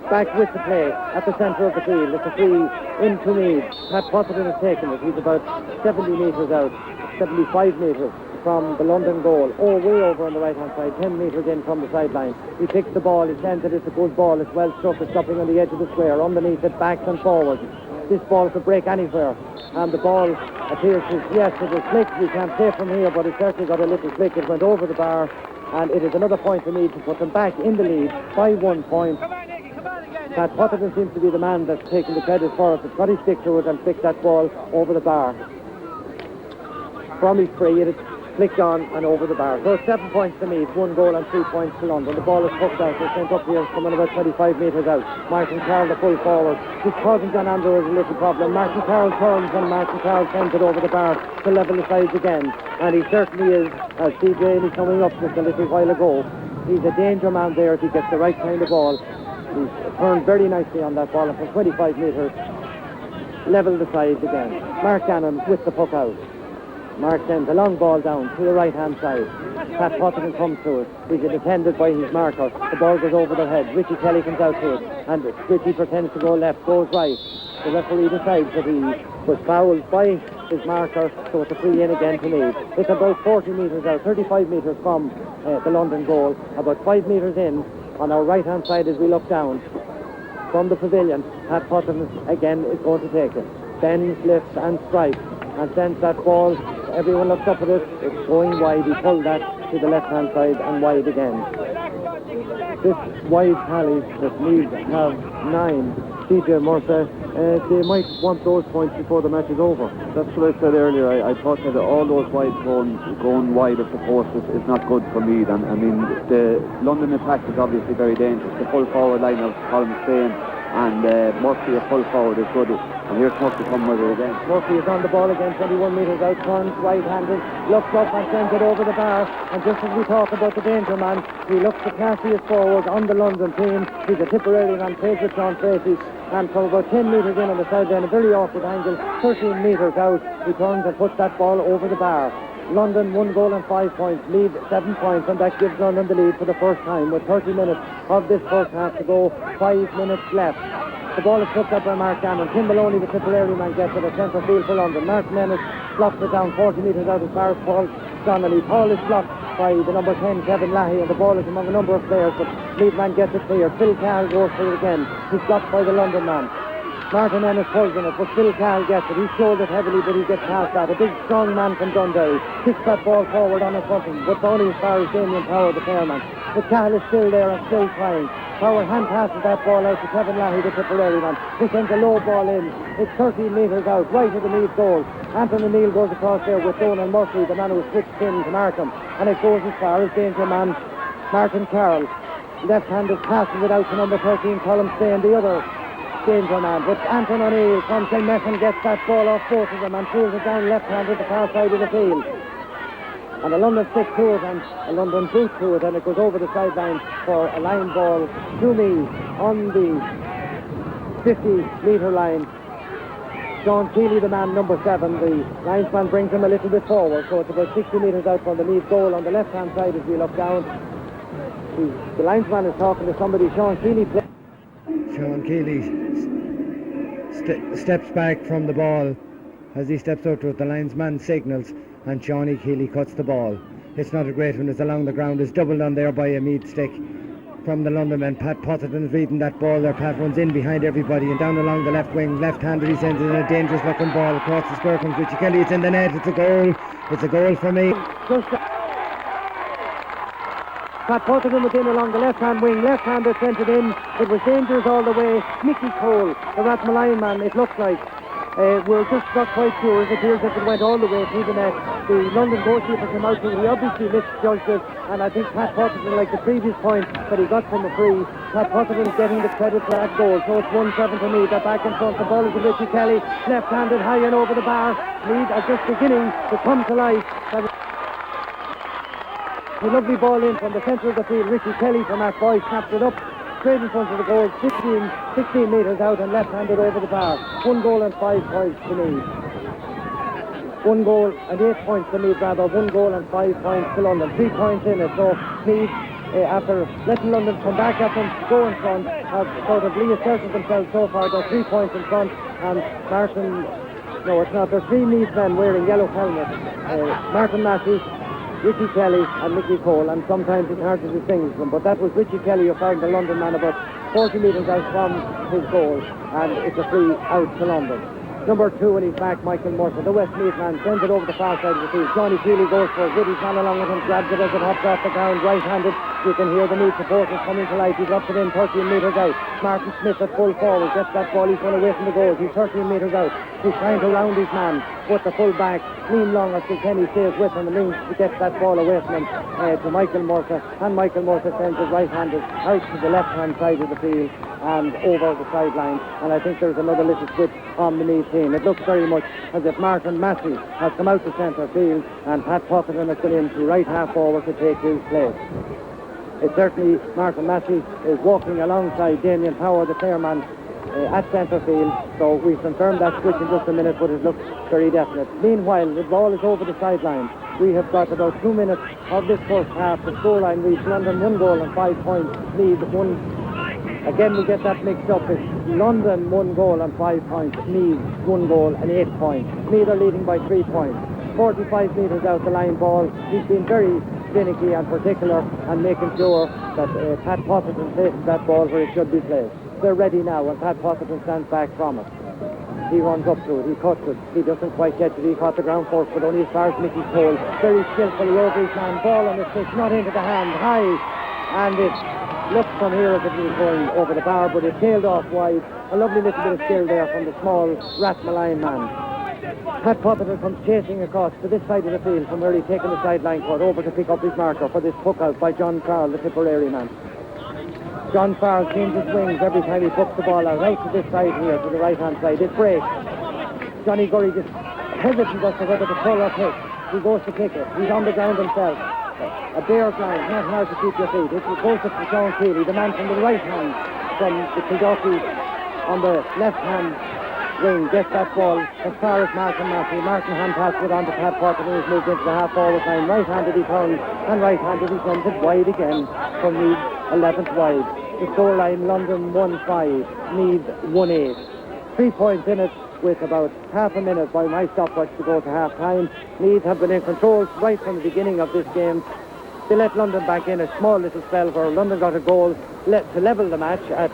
Back with the play at the centre of the field. It's a free into Meath. Pat Potterton has taken it. He's about 70 metres out, 75 metres from the London goal. Oh, way over on the right-hand side, 10 metres in from the sideline. He picks the ball, he sends it, it's a good ball, it's well struck, it's stopping on the edge of the square. Underneath it, backs and forwards. This ball could break anywhere. And the ball appears to, yes, it was flicked, we can't say from here, but it certainly got a little flick. It went over the bar, and it is another point for me to put them back in the lead by 1 point. Pat Potterton seems to be the man that's taking the credit for it. It's got his stick to it and flicked that ball over the bar. From his free, it flicked on and over the bar. So 7 points to Meath, 1 goal and 3 points to London. The ball is hooked out, it's sent up here, coming about 25 metres out. Martin Carroll, the full forward. This causing John Andrew a little problem. Martin Carroll turns and Martin Carroll sends it over the bar to level the sides again. And he certainly is, as CJ is coming up just a little while ago. He's a danger man there if he gets the right kind of ball. He's turned very nicely on that ball, and from 25 metres, level the sides again. Mark Gannon with the puck out. Mark sends a long ball down to the right-hand side. Pat Potterton comes to it. He's attended by his marker. The ball goes over their head. Richie Kelly comes out to it. And Richie pretends to go left, goes right. The referee decides that he was fouled by his marker, so it's a free in again to Meath. It's about 40 metres out, 35 metres from the London goal. About 5 metres in on our right-hand side as we look down from the pavilion. Pat Potterton again is going to take it. Bends, lifts and strikes and sends that ball. Everyone looks up at it. It's going wide. He pulled that to the left-hand side and wide again. This wide tally that Meath have 9. CJ Murphy, they might want those points before the match is over. That's what I said earlier. I thought that all those wides going wide of the post is not good for Meath. And I mean, the London attack is obviously very dangerous. The full forward line of Colin Spain and Murphy at full forward is good. And here's Murphy coming with it again. Murphy is on the ball again, 21 metres out, turns right-handed, looks up and sends it over the bar. And just as we talk about the danger man, he looks the classiest forward on the London team. He's a Tipperary man, plays with John Tracy. And from about 10 metres in on the sideline, a very awkward angle, 13 metres out, he turns and puts that ball over the bar. London 1 goal and 5 points, Meath 7 points, and that gives London the lead for the first time with 30 minutes of this first half to go, 5 minutes left. The ball is picked up by Mark Gannon. Tim Maloney, the Tipperary man, gets it at centre field for London. Martin Ennis blocks it down 40 metres out as far as Paul Donnelly. Paul is blocked by the number 10, Kevin Lahey, and the ball is among a number of players, but Meath man gets it clear. Phil Carroll goes for it again. He's blocked by the London man. Martin Ennis pulls in it, but Phil Carroll gets it. He showed it heavily, but he gets past that. A big, strong man from Dundee kicks that ball forward on his footing, but only as far as Damien Power, the chairman. But Carroll is still there and still trying. Power hand passes that ball out to Kevin Lahey, the Tipperary man. He sends a low ball in. It's 13 metres out, right of the Meath goal. Anton O'Neill goes across there with Donald Murphy, the man who switched in to mark him. And it goes as far as danger man Martin Carroll. Left-handed passes it out to number 13, Colin Spain, the other danger man. But Anton O'Neill comes in net and gets that ball off both of them and pulls it down left-handed the far side of the field. And a London stick to it and a London boot to it, and it goes over the sideline for a line ball to me on the 50-metre line. Sean Keeley, the man number 7, the linesman brings him a little bit forward, so it's about 60 metres out from the Meath goal on the left-hand side as we look down. The linesman is talking to somebody. Sean Keeley steps back from the ball. As he steps out to it, the linesman signals and Johnny Keeley cuts the ball. It's not a great one. It's along the ground. It's doubled on there by a Meath stick from the London man. Pat Potterton is reading that ball there. Pat runs in behind everybody and down along the left wing. Left-handed, he sends in a dangerous looking ball across the square. Comes Richie Kelly. It's in the net. It's a goal. It's a goal for me. Pat Potterton was in along the left-hand wing. Left-hander sent it in. It was dangerous all the way. Mickey Cole, the Rathmalayan man, it looks like, We're just not quite sure. It appears that it went all the way through the net. The London goalkeeper came out to it. He obviously misjudged it, and I think Pat Potterton, like the previous point that he got from the free, Pat Potterton is getting the credit for that goal. So it's 1-7 to Meath. They're back in front. The ball is to Richie Kelly, left-handed, high and over the bar. Meath are just beginning to come to life. A lovely ball in from the centre of the field. Richie Kelly from McEVOY snapped it up straight in front of the goal, 16 metres out and left-handed over the bar. 1 goal and 5 points to Meath. 1 goal and 8 points to Meath, rather. 1 goal and 5 points to London. 3 points in it. So Meath, after letting London come back at them, go in front, have sort of reasserted themselves so far. They're 3 points in front, and Martin, no, it's not. There's 3 Meath men wearing yellow helmets. Martin Matthews, Richie Kelly and Mickey Cole, and sometimes it's hard to distinguish them, but that was Richie Kelly who found the London man about 40 metres out from his goal, and it's a free out to London. Number 2 and he's back, Michael Murphy, the West Meath man, sends it over the far side of the field. Johnny Keeley goes for it with his man along with him, grabs it as it hops off the ground, right-handed. You can hear the Meath supporters coming to life. He drops it in 13 metres out. Martin Smith at full forward, gets that ball, he's going away from the goal. He's 13 metres out. He's trying to round his man, but the full back, Liam Long as Kilkenny stays with him and Liam gets that ball away from him to Michael Murphy, and Michael Murphy sends it right-handed out to the left-hand side of the field and over the sideline, and I think there's another little switch on the Meath team. It looks very much as if Martin Massey has come out to centre field and Pat Potterton has gone into right half forward to take his place. It's certainly Martin Massey is walking alongside Damien Power, the chairman, at centre field, so we've confirmed that switch in just a minute, but it looks very definite. Meanwhile, the ball is over the sideline. We have got about 2 minutes of this first half. The scoreline reads London 1 goal and 5 points, Meath 1. Again, we get that mixed up. It's London 1 goal and 5 points, Meath 1 goal and 8 points. Meath are leading by 3 points. 45 metres out the line ball. He's been very finicky and particular and making sure that Pat Potterton places that ball where it should be placed. They're ready now, and Pat Potterton stands back from it. He runs up to it, he cuts it, he doesn't quite catch it, he caught the ground first, but only as far as Mickey Cole. Very skillfully over his man, ball on the stick, not into the hand, high, and it looks from here as if it was going over the bar, but it tailed off wide. A lovely little bit of skill there from the small Rathmaline man. Pat Potterton comes chasing across to this side of the field from where he's taken the sideline cut over to pick up his marker for this puck out by John Farrell, the Tipperary man. John Farrell changes wings every time he puts the ball out to this side here, to the right-hand side. It breaks. Johnny Gurry just hesitant as to whether to pull or kick. He goes to kick it. He's on the ground himself. A bare ground, not hard to keep your feet. It goes to Sean Keeley, the man from the right hand, from the Kildorky on the left-hand wing, gets that ball as far as Martin Massey. Martin hand passes it on to Pat Potterton, who's moved into the half-forward line. Right-handed he turns, and right-handed he sends it wide again from Meath, 11th wide. The scoreline, London 1-5, Meath 1-8. 3 points in it with about half a minute by my stopwatch to go to half-time. Meath have been in control right from the beginning of this game. They let London back in a small little spell where London got a goal to level the match at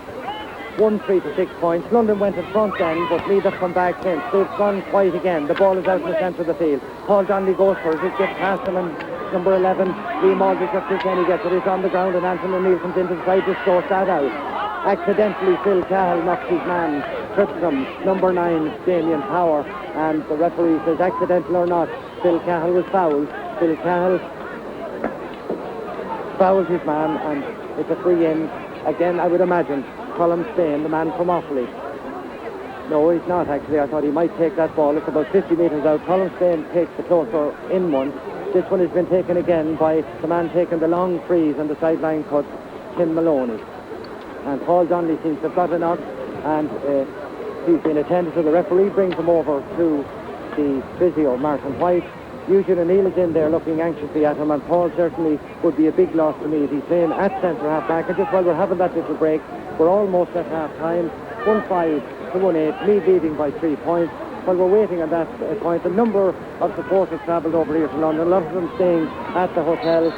1-3 to 6 points. London went in front then, but Meath have come back since. They've gone quiet again. The ball is out in the centre of the field. Paul Donnelly goes for it. It gets past him, and number 11, Liam Aldridge of Kilkenny gets it. It's on the ground, and Anthony O'Neill comes into the side to sort that out. Accidentally, Phil Cahill knocks his man, trips him. Number 9, Damien Power, and the referee says accidental or not, Phil Cahill was fouled. Phil Cahill fouled his man, and it's a free in. Again, I would imagine Colm Spain, the man from Offaly. No, he's not actually. I thought he might take that ball. It's about 50 metres out. Colm Spain takes the closer in one. This one has been taken again by the man taking the long freeze and the sideline cut, Tim Maloney. And Paul Donnelly seems to have got a knock, and he's been attended to. The referee brings him over to the physio, Martin White. Eugene O'Neill is in there looking anxiously at him, and Paul certainly would be a big loss to me. He's playing at centre half back, and just while we're having that little break, we're almost at half time. 1-5 to 1-8, Meath leading by 3 points. While we're waiting on that point, a number of supporters travelled over here to London, a lot of them staying at the hotel.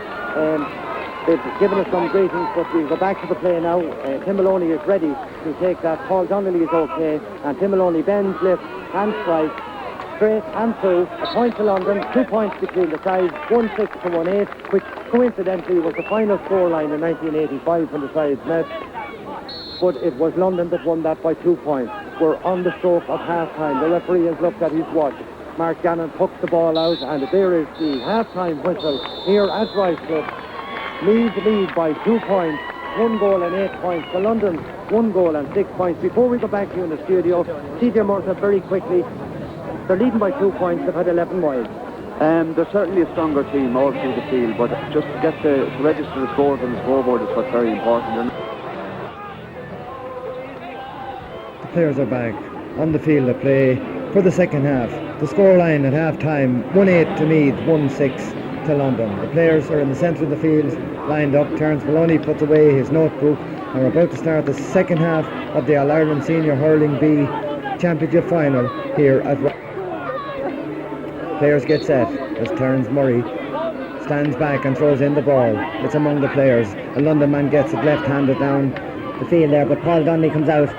They've given us some greetings, but we'll go back to the play now. Tim Maloney is ready to take that. Paul Donnelly is okay, and Tim Maloney bends, lifts, and strikes, straight and through. A point to London, 2 points between the sides, 1-6 to 1-8, which coincidentally was the final scoreline in 1985 when the sides met. But it was London that won that by 2 points. we're on the stroke of half-time. The referee has looked at his watch. Mark Gannon pucks the ball out, and there is the half-time whistle here at Ruislip. Meath lead by 2 points, 1 goal and 8 points to London, 1 goal and 6 points. Before we go back to you in the studio, CJ Murtagh, very quickly, they're leading by 2 points, they've had 11 wides. They're certainly a stronger team all through the field, but just to get to register the scores on the scoreboard is what's very important. The players are back on the field to play for the second half. The scoreline at half-time, 1-8 to Meath, 1-6 to London. The players are in the centre of the field, lined up. Terence Maloney puts away his notebook, and we're about to start the second half of the All-Ireland Senior Hurling B Championship Final here at Players get set as Terence Murray stands back and throws in the ball. It's among the players. A London man gets it left-handed down the field there, but Paul Donnelly comes out,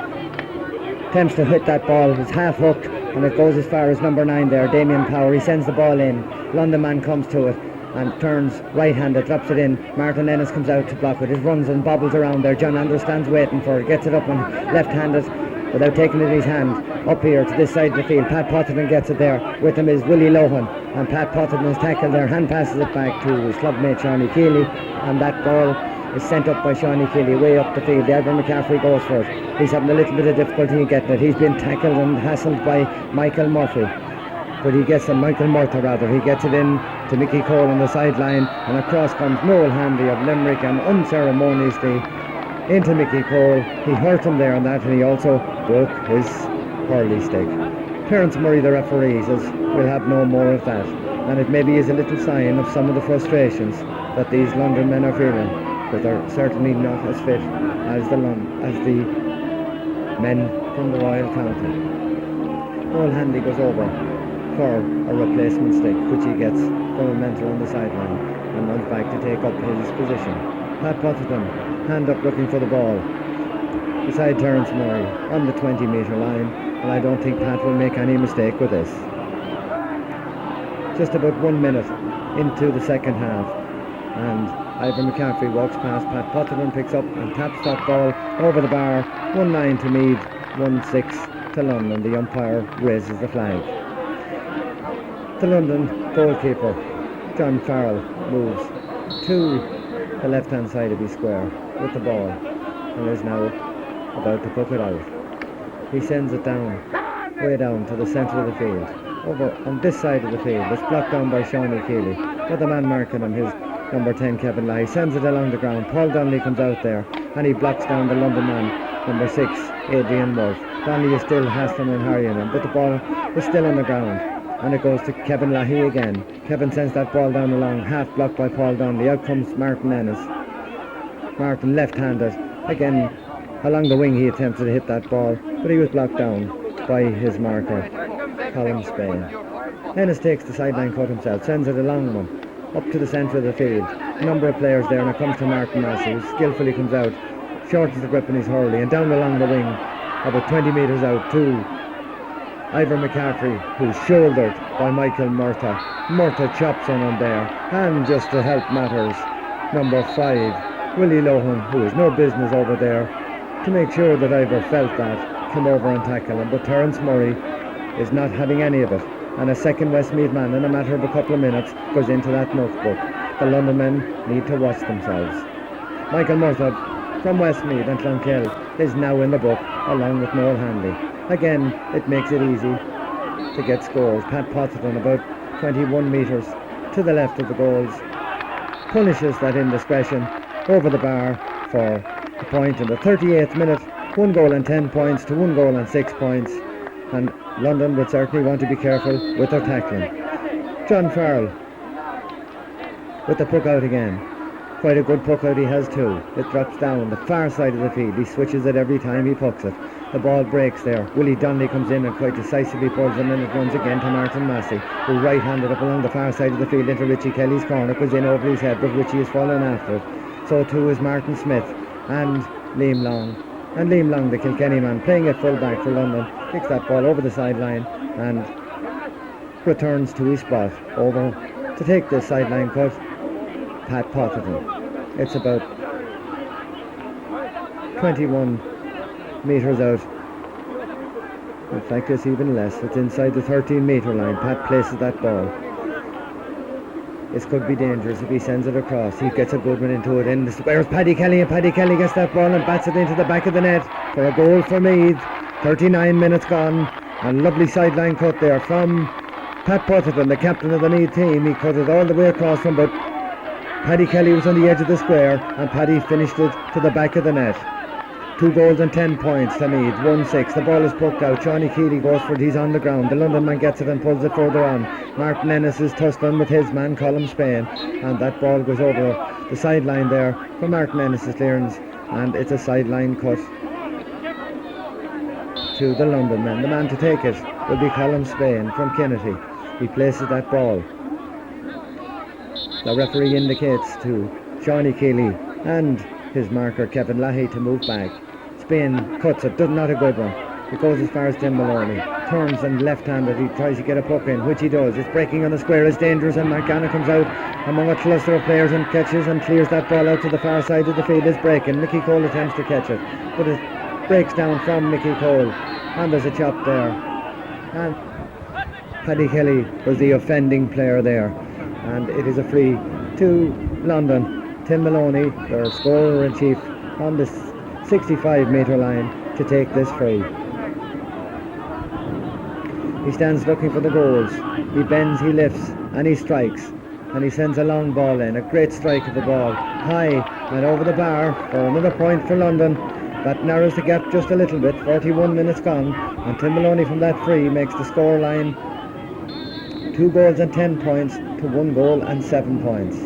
attempts to hit that ball. It's half-hooked, and it goes as far as number 9 there, Damien Power. He sends the ball in. London man comes to it and turns right-handed, drops it in. Martin Ennis comes out to block it. It runs and bobbles around there. John Andrews stands waiting for it, gets it up and left-handed without taking it in his hand. Up here to this side of the field, Pat Potterton gets it there. With him is Willie Lohan, and Pat Potterton is tackled there, hand passes it back to his clubmate Shawnee Keeley, and that ball is sent up by Shawnee Keeley way up the field. Ivor McCaffrey goes for it. He's having a little bit of difficulty in getting it. He's been tackled and hassled by Michael Murtagh, but he gets it in to Mickey Cole on the sideline, and across comes Noel Handy of Limerick, and unceremoniously into Mickey Cole. He hurt him there on that, and he also broke his hurley stick. Terence Murray, the referee, says we'll have no more of that, and it maybe is a little sign of some of the frustrations that these London men are feeling, but they're certainly not as fit as the men from the Royal County. Noel Handy goes over for a replacement stick, which he gets from a mentor on the sideline, and runs back to take up his position. Pat Potterton, hand up looking for the ball beside Terence Murray on the 20-metre line, and I don't think Pat will make any mistake with this. Just about 1 minute into the second half, and Ivor McCaffrey walks past. Pat Potterton picks up and taps that ball over the bar. 1-9 to Meath, 1-6 to London. The umpire raises the flag. The London goalkeeper, John Farrell, moves to the left-hand side of his square with the ball and is now about to puck it out. He sends it down, way down to the centre of the field. Over on this side of the field, it's blocked down by Shawnee Keeley, but the man marking him, his number 10 Kevin Lai, sends it along the ground. Paul Donnelly comes out there and he blocks down the London man, number 6, Adrian Wolf. Donnelly is still hassling and harrying him, but the ball is still on the ground, and it goes to Kevin Leahy again. Kevin sends that ball down along, half blocked by Paul Donnelly. Out comes Martin Ennis. Martin left-handed. Again, along the wing he attempted to hit that ball, but he was blocked down by his marker, Colin Spain. Ennis takes the sideline cut himself, sends it a long one up to the centre of the field. A number of players there, and it comes to Martin Massey, who skillfully comes out, shortens the grip in his hurley, and down along the wing, about 20 metres out to Ivor McCaffrey, who's shouldered by Michael Murtagh. Murtagh chops on him there, and just to help matters, number 5, Willie Lohan, who has no business over there, to make sure that Ivor felt that, came over and tackled him, but Terence Murray is not having any of it, and a second Westmeath man in a matter of a couple of minutes goes into that notebook. The London men need to watch themselves. Michael Murtagh from Westmeath and Clonkill is now in the book along with Noel Hanley. Again, it makes it easy to get scores. Pat Potterton, about 21 metres to the left of the goals, punishes that indiscretion over the bar for a point in the 38th minute. 1 goal and 10 points to 1 goal and 6 points, and London would certainly want to be careful with their tackling. John Farrell with the puck out again. Quite a good puck out he has too. It drops down the far side of the field. He switches it every time he pucks it. The ball breaks there. Willie Donnelly comes in and quite decisively pulls him in. It runs again to Martin Massey, who right-handed up along the far side of the field into Richie Kelly's corner. Goes in over his head, but Richie is falling after it. So too is Martin Smith and Liam Long. And Liam Long, the Kilkenny man, playing at full back for London, kicks that ball over the sideline and returns to his spot. Over to take this sideline cut, Pat Potterton. It's about 21 metres out In fact, it's even less. It's inside the 13-metre line. Pat places that ball. This could be dangerous if he sends it across. He gets a good one into it. In the square, Paddy Kelly, and Paddy Kelly gets that ball and bats it into the back of the net for a goal for Meath. 39 minutes gone. A lovely sideline cut there from Pat Butterton, the captain of the Meath team. He cut it all the way across from, but Paddy Kelly was on the edge of the square, and Paddy finished it to the back of the net. 2 goals and 10 points to Meath, 1-6. The ball is poked out. Johnny Keeley goes for it. He's on the ground. The London man gets it and pulls it further on. Martin Ennis is tussling with his man, Colm Spain, and that ball goes over the sideline there for Martin Ennis's clearance, and it's a sideline cut to the London man. The man to take it will be Colm Spain from Kennedy. He places that ball. The referee indicates to Johnny Keeley and his marker Kevin Lahey to move back. Spain cuts it, not a good one. It goes as far as Tim Maloney. Turns and left-handed, he tries to get a puck in, which he does. It's breaking on the square, it's dangerous, and Marcana comes out among a cluster of players and catches and clears that ball out to the far side of the field. It's breaking. Mickey Cole attempts to catch it, but it breaks down from Mickey Cole, and there's a chop there. And Paddy Kelly was the offending player there, and it is a free to London. Tim Maloney, their scorer-in-chief, on the 65-metre line to take this free. He stands looking for the goals. He bends, he lifts, and he strikes. And he sends a long ball in. A great strike of the ball. High and over the bar for another point for London. That narrows the gap just a little bit. 41 minutes gone. And Tim Maloney from that free makes the score line 2 goals and 10 points to 1 goal and 7 points.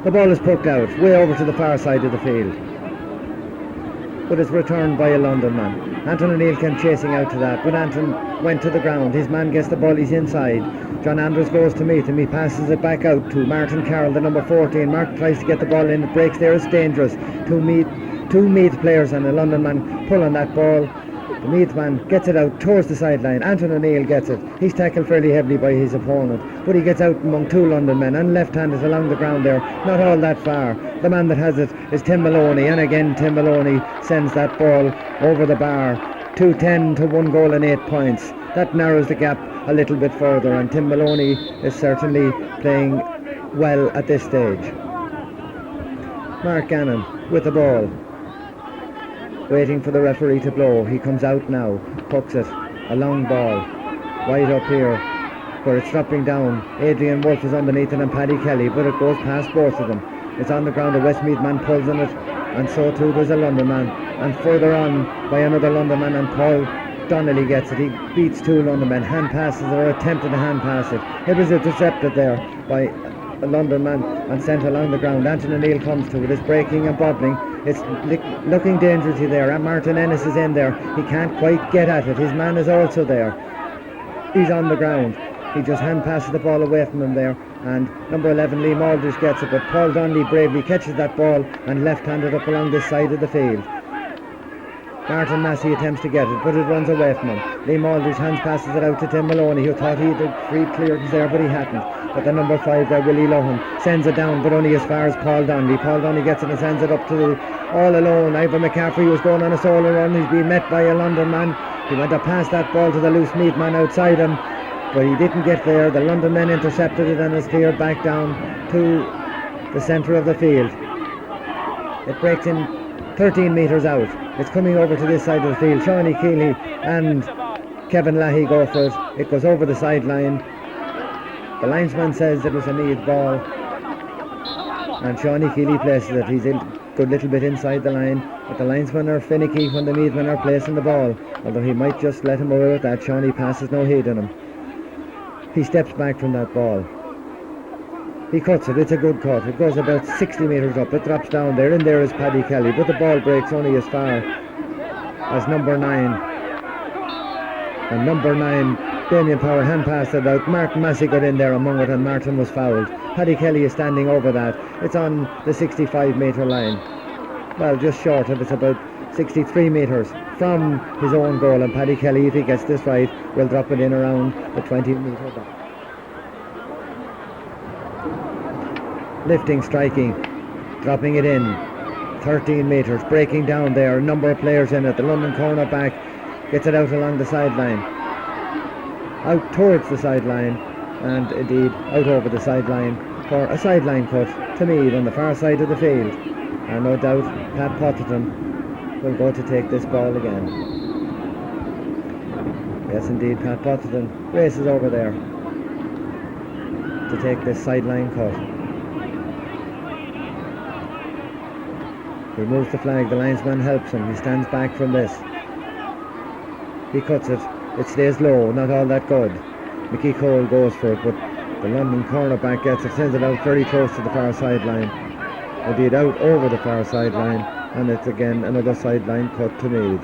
The ball is poked out, way over to the far side of the field. But it's returned by a London man. Anton O'Neill came chasing out to that, but Anton went to the ground. His man gets the ball, he's inside. John Andrews goes to meet him. He passes it back out to Martin Carroll, the number 14. Martin tries to get the ball in, it breaks there, it's dangerous. Two Meath players and a London man pull on that ball. The Meath man gets it out towards the sideline. Anton O'Neill gets it. He's tackled fairly heavily by his opponent, but he gets out among 2 London men and left-handed along the ground there, not all that far. The man that has it is Tim Maloney, and again Tim Maloney sends that ball over the bar. 2-10 to 1 goal and 8 points. That narrows the gap a little bit further, and Tim Maloney is certainly playing well at this stage. Mark Gannon with the ball, waiting for the referee to blow. He comes out now, pucks it, a long ball, right up here, where it's dropping down. Adrian Wolf is underneath it and Paddy Kelly, but it goes past both of them. It's on the ground, a Westmeath man pulls on it, and so too does a London man. And further on by another London man, and Paul Donnelly gets it. He beats 2 London men, hand passes or attempted to hand pass it. It was intercepted there by a London man and sent along the ground. Anton O'Neill comes to it. It's breaking and bobbling. It's looking dangerously there, and Martin Ennis is in there. He can't quite get at it. His man is also there. He's on the ground. He just hand passes the ball away from him there, and number 11 Liam Aldridge gets it, but Paul Donnelly bravely catches that ball and left-handed up along this side of the field. Martin Massey attempts to get it, but it runs away from him. Liam Aldridge hands passes it out to Tim Maloney, who thought he had a free clearance there, but he hadn't. But the number 5 there, Willie Lohan, sends it down, but only as far as Paul Donnelly. Paul Donnelly gets it and sends it up to all alone. Ivor McCaffrey was going on a solo run. He's been met by a London man. He went to pass that ball to the loose Meath man outside him, but he didn't get there. The London men intercepted it and it's cleared back down to the centre of the field. It breaks in 13 metres out. It's coming over to this side of the field. Shawnee Keeley and Kevin Lahey go for it. It goes over the sideline. The linesman says it was a Meath ball, and Shawnee Keeley places it. He's a good little bit inside the line, but the linesmen are finicky when the Meath men are placing the ball, although he might just let him away with that. Shawnee passes no heed on him. He steps back from that ball. He cuts it. It's a good cut. It goes about 60 metres up. It drops down there, and there is Paddy Kelly, but the ball breaks only as far as number 9. And number 9, Damien Power, hand passed it out. Martin Massey got in there among it, and Martin was fouled. Paddy Kelly is standing over that. It's on the 65-metre line. Well, just short of. It's about 63 metres from his own goal, and Paddy Kelly, if he gets this right, will drop it in around the 20-metre line. lifting, striking, dropping it in. 13 metres, breaking down there, a number of players in it. The London cornerback gets it out along the sideline, out towards the sideline, and indeed out over the sideline for a sideline cut to Meath on the far side of the field. And no doubt Pat Potterton will go to take this ball again. Yes, indeed, Pat Potterton races over there to take this sideline cut. He moves the flag, the linesman helps him, he stands back from this. He cuts it, it stays low, not all that good. Mickey Cole goes for it, but the London cornerback gets it, sends it out very close to the far sideline. Indeed, out over the far sideline, and it's again another sideline cut to Meath.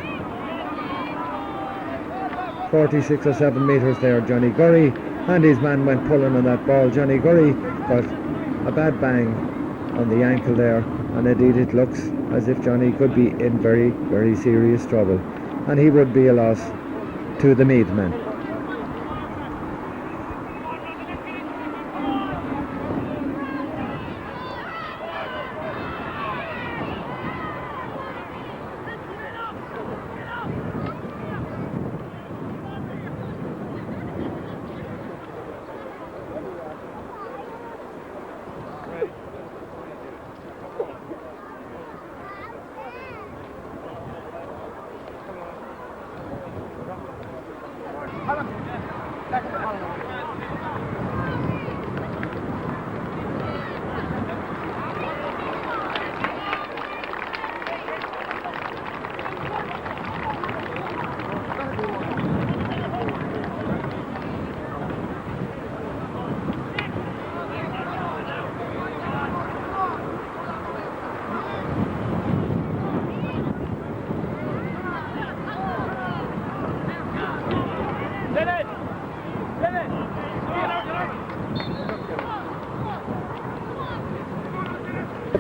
46 or 7 metres there, Johnny Gurry, and his man went pulling on that ball. Johnny Gurry got a bad bang on the ankle there, and indeed it looks as if Johnny could be in very, very serious trouble, and he would be a loss to the Meath men.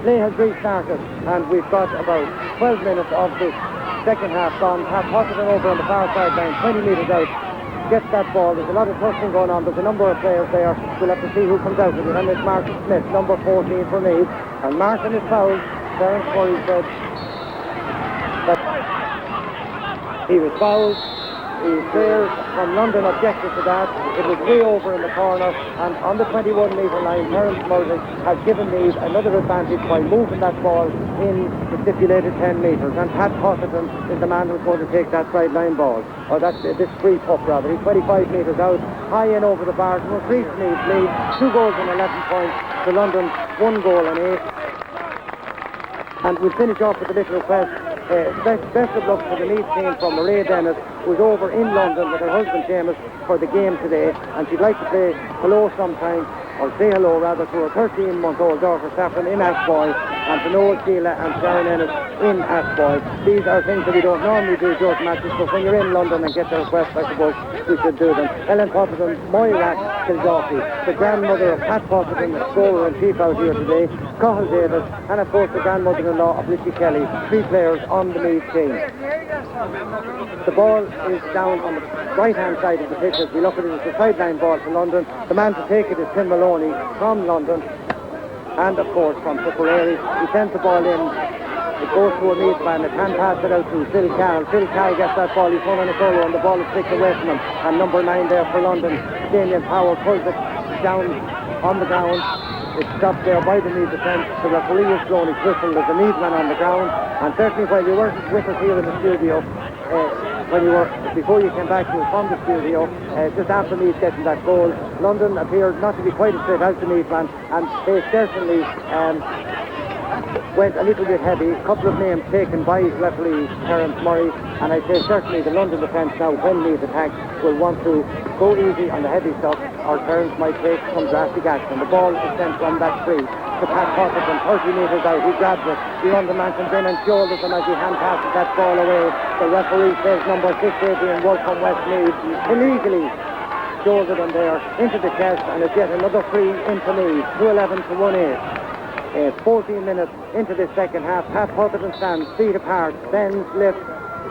Play has restarted, and we've got about 12 minutes of this second half gone. Pat Potterton over on the far sideline, 20 metres out, gets that ball. There's a lot of tussling going on. There's a number of players there. We'll have to see who comes out with it. And it's Martin Smith, number 14 for Meath. And Martin is fouled. Terence Murray said that he was fouled. The players from London objected to that. It was way over in the corner, and on the 21-metre line, Terence Murray has given Meath another advantage by moving that ball in the stipulated 10 metres. And Pat Potterton is the man who's going to take that sideline ball, or this free puck rather. He's 25 metres out, high in over the bar to increase Meath's lead. 2 goals and 11 points to London, 1 goal and 8. And we'll finish off with a little request. Best of luck to the Meath team from Maria Dennis, who's over in London with her husband Seamus for the game today, and she'd like to say hello sometime, or say hello rather, to her 13-month-old daughter Saffron in Ashboy, and to Noel Sheila and Sharon Ennis in Ashboy. These are things that we don't normally do, George matches, but when you're in London and get the request, I suppose we should do them. Ellen Potterton, Moirac Kilgoffi, the grandmother of Pat Potterton, the scorer-in-chief out here today, Cathal Davis, and of course the grandmother-in-law of Richie Kelly, 3 players on the Meath team. The ball is down on the right-hand side of the pitch. As we look at it, it's a sideline ball to London. The man to take it is Tim Maloney from London, and of course from Tipperary. He sends the ball in. It goes to a Meath man. It can pass it out to Phil Carroll. Phil Carroll gets that ball. He's running a solo, and the ball is kicked away from him. And number 9 there for London, Damien Power, pulls it down on the ground. It's stopped there by the Meath defence. The referee is blowing his whistle. There's a Meath man on the ground. And certainly while you weren't with us here in the studio, before you came back from the studio, just after Meath getting that goal, London appeared not to be quite as fit as the Meath man, and they certainly went a little bit heavy. A couple of names taken by referee Terence Murray, and I say certainly the London defence now, when Meath attacks, will want to go easy on the heavy stuff, or Terence might take some drastic action. The ball is sent from that free to Pat Potterton, 30 metres out. He grabs it. The London man comes in and shoulders him as he hand passes that ball away. The referee says number 6, Adrian Wolf from Westmeath illegally shouldered him there into the chest, and it's yet another free into Meath, 2-11 to 1-8. 14 minutes into the second half. Pat Potterton stands, feet apart, bends, lifts,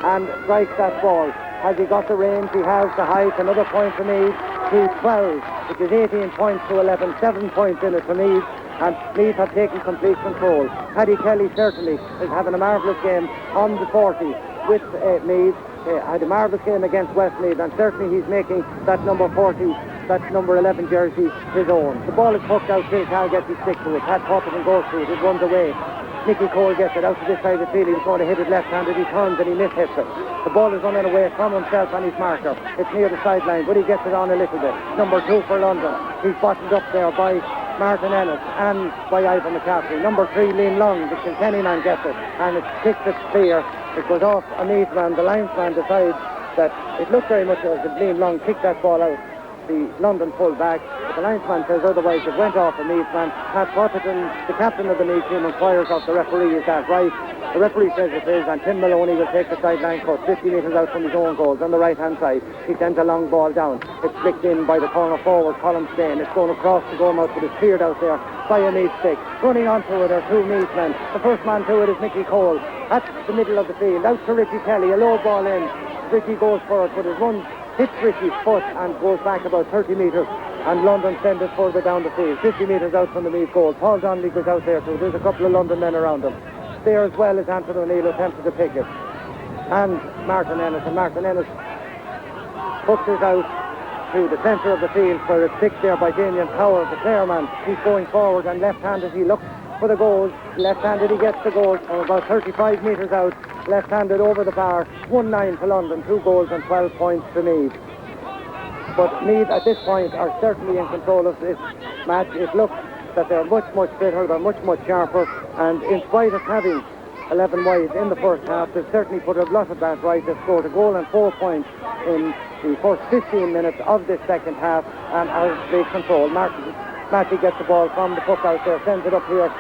and strikes that ball. Has he got the range? He has the height. Another point for Meath to 12, which is 18 points to 11, 7 points in it for Meath. and Meath have taken complete control. Paddy Kelly certainly is having a marvellous game on the 40 with Meath. Had a marvellous game against Westmeath, and certainly he's making that number 40, that number 11 jersey his own. The ball is hooked out, Phil Cal gets his stick to it, Pat Poppleton goes to it, it runs away. Nicky Cole gets it out to this side of the field, he's going to hit it left-handed, he turns and he mishits it. The ball is running away from himself and his marker. It's near the sideline, but he gets it on a little bit. Number 2 for London. He's bottled up there by Martin Ennis and by Ivor McCaffrey. Number 3, Liam Long, the Kilkenny man, gets it, and it kicks it clear. It goes off a Meath man. The linesman decides that it looked very much as if Liam Long kicked that ball out, the London full-back, but the linesman says otherwise. It went off a Meath man. Pat Poppleton, the captain of the Meath team, inquires of the referee, is that right? The referee says it is, and Tim Maloney will take the sideline cut 50 metres out from his own goals on the right-hand side. He sends a long ball down. It's flicked in by the corner forward, Colin Stain. It's going across the goal mouth, but it's cleared out there by a Meath stick. Running onto it are 2 Meath men. The first man to it is Nicky Cole at the middle of the field. Out to Richie Kelly, a low ball in. Richie goes for it, but it runs, hits Richie's foot and goes back about 30 metres, and London send it further down the field, 50 metres out from the Meath goal. Paul Donnelly goes out there too. There's a couple of London men around him. There as well as Anthony O'Neill attempted to pick it, and Martin Ennis hooks it out to the centre of the field, where it's picked there by Damien Power, the player man. He's going forward, and left-handed he looks for the goals. Left-handed he gets the goals from about 35 metres out. Left-handed over the bar. 1-9 to London, 2 goals and 12 points to Meath. But Meath at this point are certainly in control of this match. It looks that they're much fitter, they're much sharper, and in spite of having 11 wides in the first half, they've certainly put a lot of that right. They've scored a goal and 4 points in the first 15 minutes of this second half, and are big control. Matty gets the ball from the puck out there, sends it up here.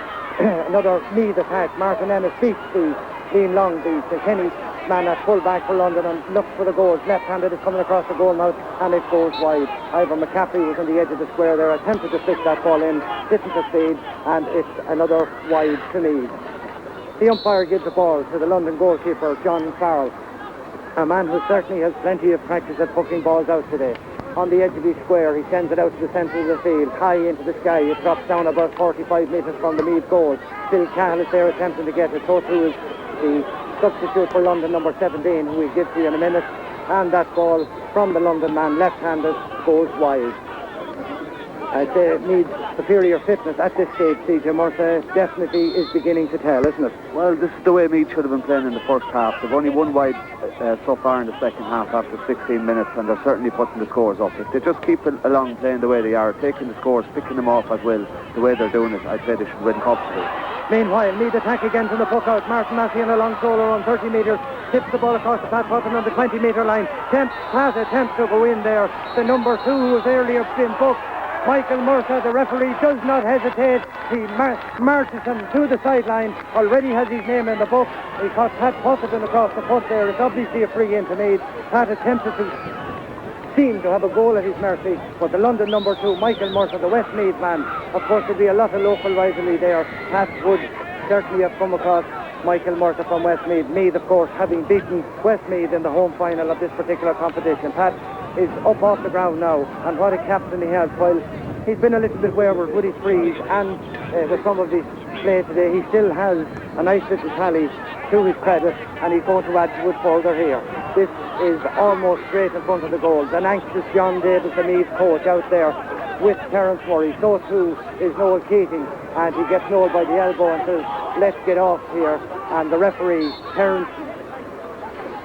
Another Meath attack. Martin Ennis beats the Liam Long, the Kilkenny man at full back for London, and looks for the goals. Left-handed is coming across the goal mouth, and it goes wide. Ivor McCaffrey was on the edge of the square there, attempted to stick that ball in, didn't succeed, and it's another wide to Meath. The umpire gives the ball to the London goalkeeper, John Farrell, a man who certainly has plenty of practice at pucking balls out today. On the edge of his square, he sends it out to the centre of the field, high into the sky. It drops down about 45 metres from the Meath goal. Phil Cahill is there attempting to get it. So too is the substitute for London, number 17, who we'll give to you in a minute. And that ball from the London man, left-handed, goes wide. They need superior fitness at this stage. C.J. Murtha definitely is beginning to tell, isn't it? Well, this is the way Meath should have been playing in the first half. They've only 1 wide so far in the second half after 16 minutes, and they're certainly putting the scores up. If they just keep along playing the way they are, taking the scores, picking them off at will, the way they're doing it, I'd say they should win comfortably. Meanwhile, Meath attack again from the puck out. Martin Massey in a long solo on 30 metres. Tips the ball across the Pat Poppleton on the 20-metre line. Attempts to go in there. The number 2 who was earlier been booked, Michael Murtha, the referee, does not hesitate. He marches him to the sideline. Already has his name in the book. He caught Pat Poppleton across the foot there. It's obviously a free in to Meath. Pat attempted to seem to have a goal at his mercy, but the London number 2, Michael Murtha, the Westmeath man, of course there'd be a lot of local rivalry there. Pat would certainly have come across Michael Murtha from Westmeath. Meath, of course, having beaten Westmeath in the home final of this particular competition. Pat is up off the ground now, and what a captain he has. While he's been a little bit wayward with his frees and with some of his play today, he still has a nice little tally to his credit, and he's going to add to it further here. This is almost straight in front of the goals. An anxious John Davis, the Meath coach, out there with Terence Murray. So too is Noel Keating, and he gets Noel by the elbow and says, let's get off here. And the referee, Terence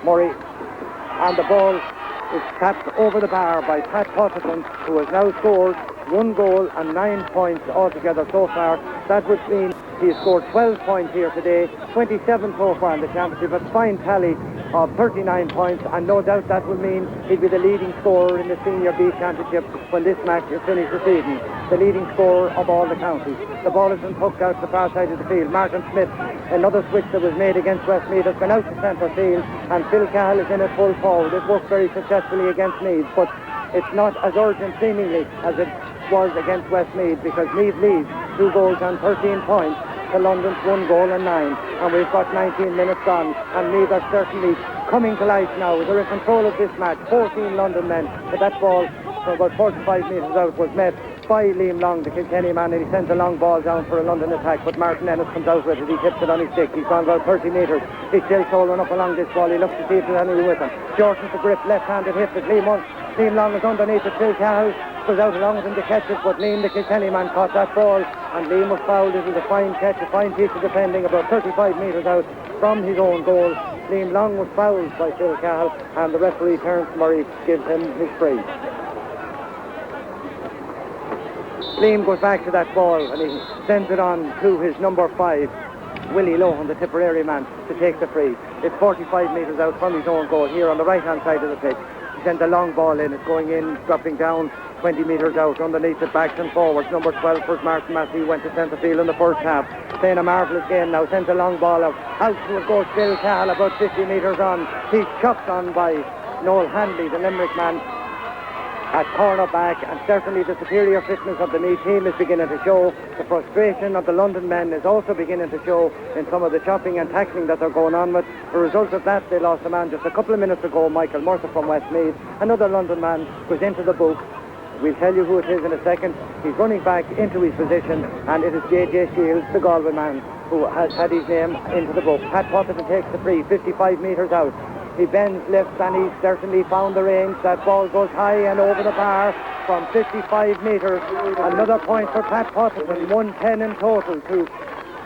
Murray, and the ball is tapped over the bar by Pat Poppleton, who has now scored 1 goal and 9 points altogether so far. That would mean he has scored 12 points here today, 27 so far in the championship, a fine tally of 39 points, and no doubt that will mean he'll be the leading scorer in the Senior B Championship when this match is finished this evening. The leading scorer of all the counties. The ball has been hooked out to the far side of the field. Martin Smith, another switch that was made against Westmeath, has been out to centre field, and Phil Cahill is in at full forward. It worked very successfully against Meath, but it's not as urgent seemingly as it was against Westmeath, because Meath leads 2 goals and 13 points to London's 1 goal and 9, and we've got 19 minutes gone, and Meath are certainly coming to life now. They're in control of this match. 14 London men, but that ball from about 45 metres out was met by Liam Long, the Kilkenny man, and he sends a long ball down for a London attack, but Martin Ennis comes out with it. He tips it on his stick. He's gone about 30 metres. He's still shouldering up along this ball. He looks to see if there's anything with him. Jordan's the grip, left-handed hits it. Liam Long is underneath it. Phil Cahill goes out along with him to catch it, but Liam, the Kilkenny man, caught that ball, and Liam was fouled. It was a fine catch, a fine piece of defending, about 35 metres out from his own goal. Liam Long was fouled by Phil Cahill, and the referee, Terence Murray, gives him his free. Liam goes back to that ball and he sends it on to his number 5, Willie Lohan, the Tipperary man, to take the free. It's 45 metres out from his own goal here on the right-hand side of the pitch. He sends a long ball in. It's going in, dropping down 20 metres out. Underneath it, backs and forwards. Number 12 for Martin Massey, went to centre field in the first half. Playing a marvellous game now. Sends a long ball out. Out to it goes Phil Cahill, about 50 metres on. He's chucked on by Noel Handley, the Limerick man, at corner back, and certainly the superior fitness of the Meath team is beginning to show. The frustration of the London men is also beginning to show in some of the chopping and tackling that they're going on with. The result of that, they lost a man just a couple of minutes ago, Michael Murtha from Westmeath. Another London man goes into the book. We'll tell you who it is in a second. He's running back into his position, and it is J.J. Shields, the Galway man, who has had his name into the book. Pat Potterton takes the free, 55 metres out. He bends left, and he's certainly found the range. That ball goes high and over the bar from 55 metres. Another point for Pat Potterton, 110 in total to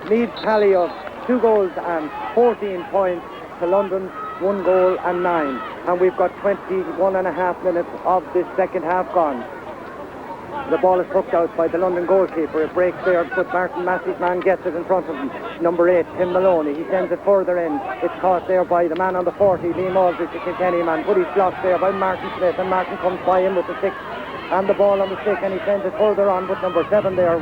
Meath's tally of 2 goals and 14 points to London's 1 goal and 9. And we've got 21 and a half minutes of this second half gone. The ball is hooked out by the London goalkeeper. It breaks there, but Martin Massey's man gets it in front of him. Number 8, Tim Maloney. He sends it further in. It's caught there by the man on the 40, Liam Aldridge, the Kilkenny man. But he's blocked there by Martin Smith, and Martin comes by him with the stick and the ball on the stick, and he sends it further on. But number 7 there,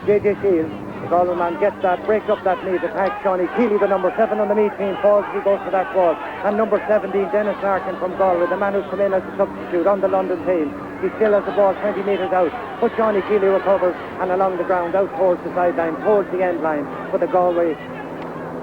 J.J. Shields, the Galway man, gets that, breaks up that Meath attack. Shawnee Keeley, the number 7 on the Meath team, falls as he goes for that ball. And number 17, Dennis Larkin from Galway, the man who's come in as a substitute on the London team. He still has the ball 20 metres out, but Shawnee Keeley recovers, and along the ground, out towards the sideline, towards the end line, for the Galway,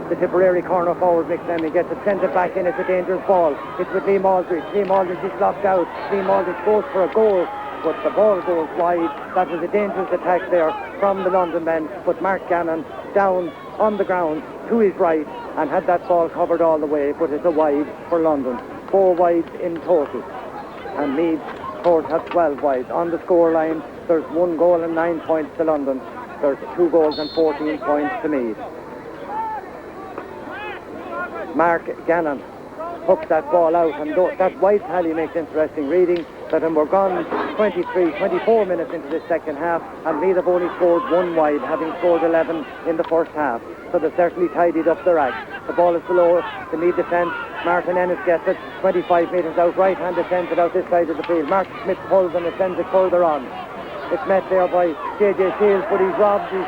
the Tipperary corner forward mix. Then he gets it, sends it back in. It's a dangerous ball. It's with Liam Aldridge. Liam Aldridge is locked out. Liam Aldridge goes for a goal, but the ball goes wide. That was a dangerous attack there from the London men, but Mark Gannon down on the ground to his right and had that ball covered all the way, but it's a wide for London. 4 wides in total, and Meath Court have 12 wide. On the score line, there's 1 goal and 9 points to London. There's 2 goals and 14 points to Meath. Mark Gannon hooked that ball out, and that wide tally makes interesting reading. That we're gone 24 minutes into the second half, and Meath have only scored 1 wide, having scored 11 in the first half. So they've certainly tidied up their act. The ball is below the Meath defence. Martin Ennis gets it 25 metres out, right-handed, sends it out this side of the field. Mark Smith pulls and it sends it further on. It's met there by J.J. Shields, but he's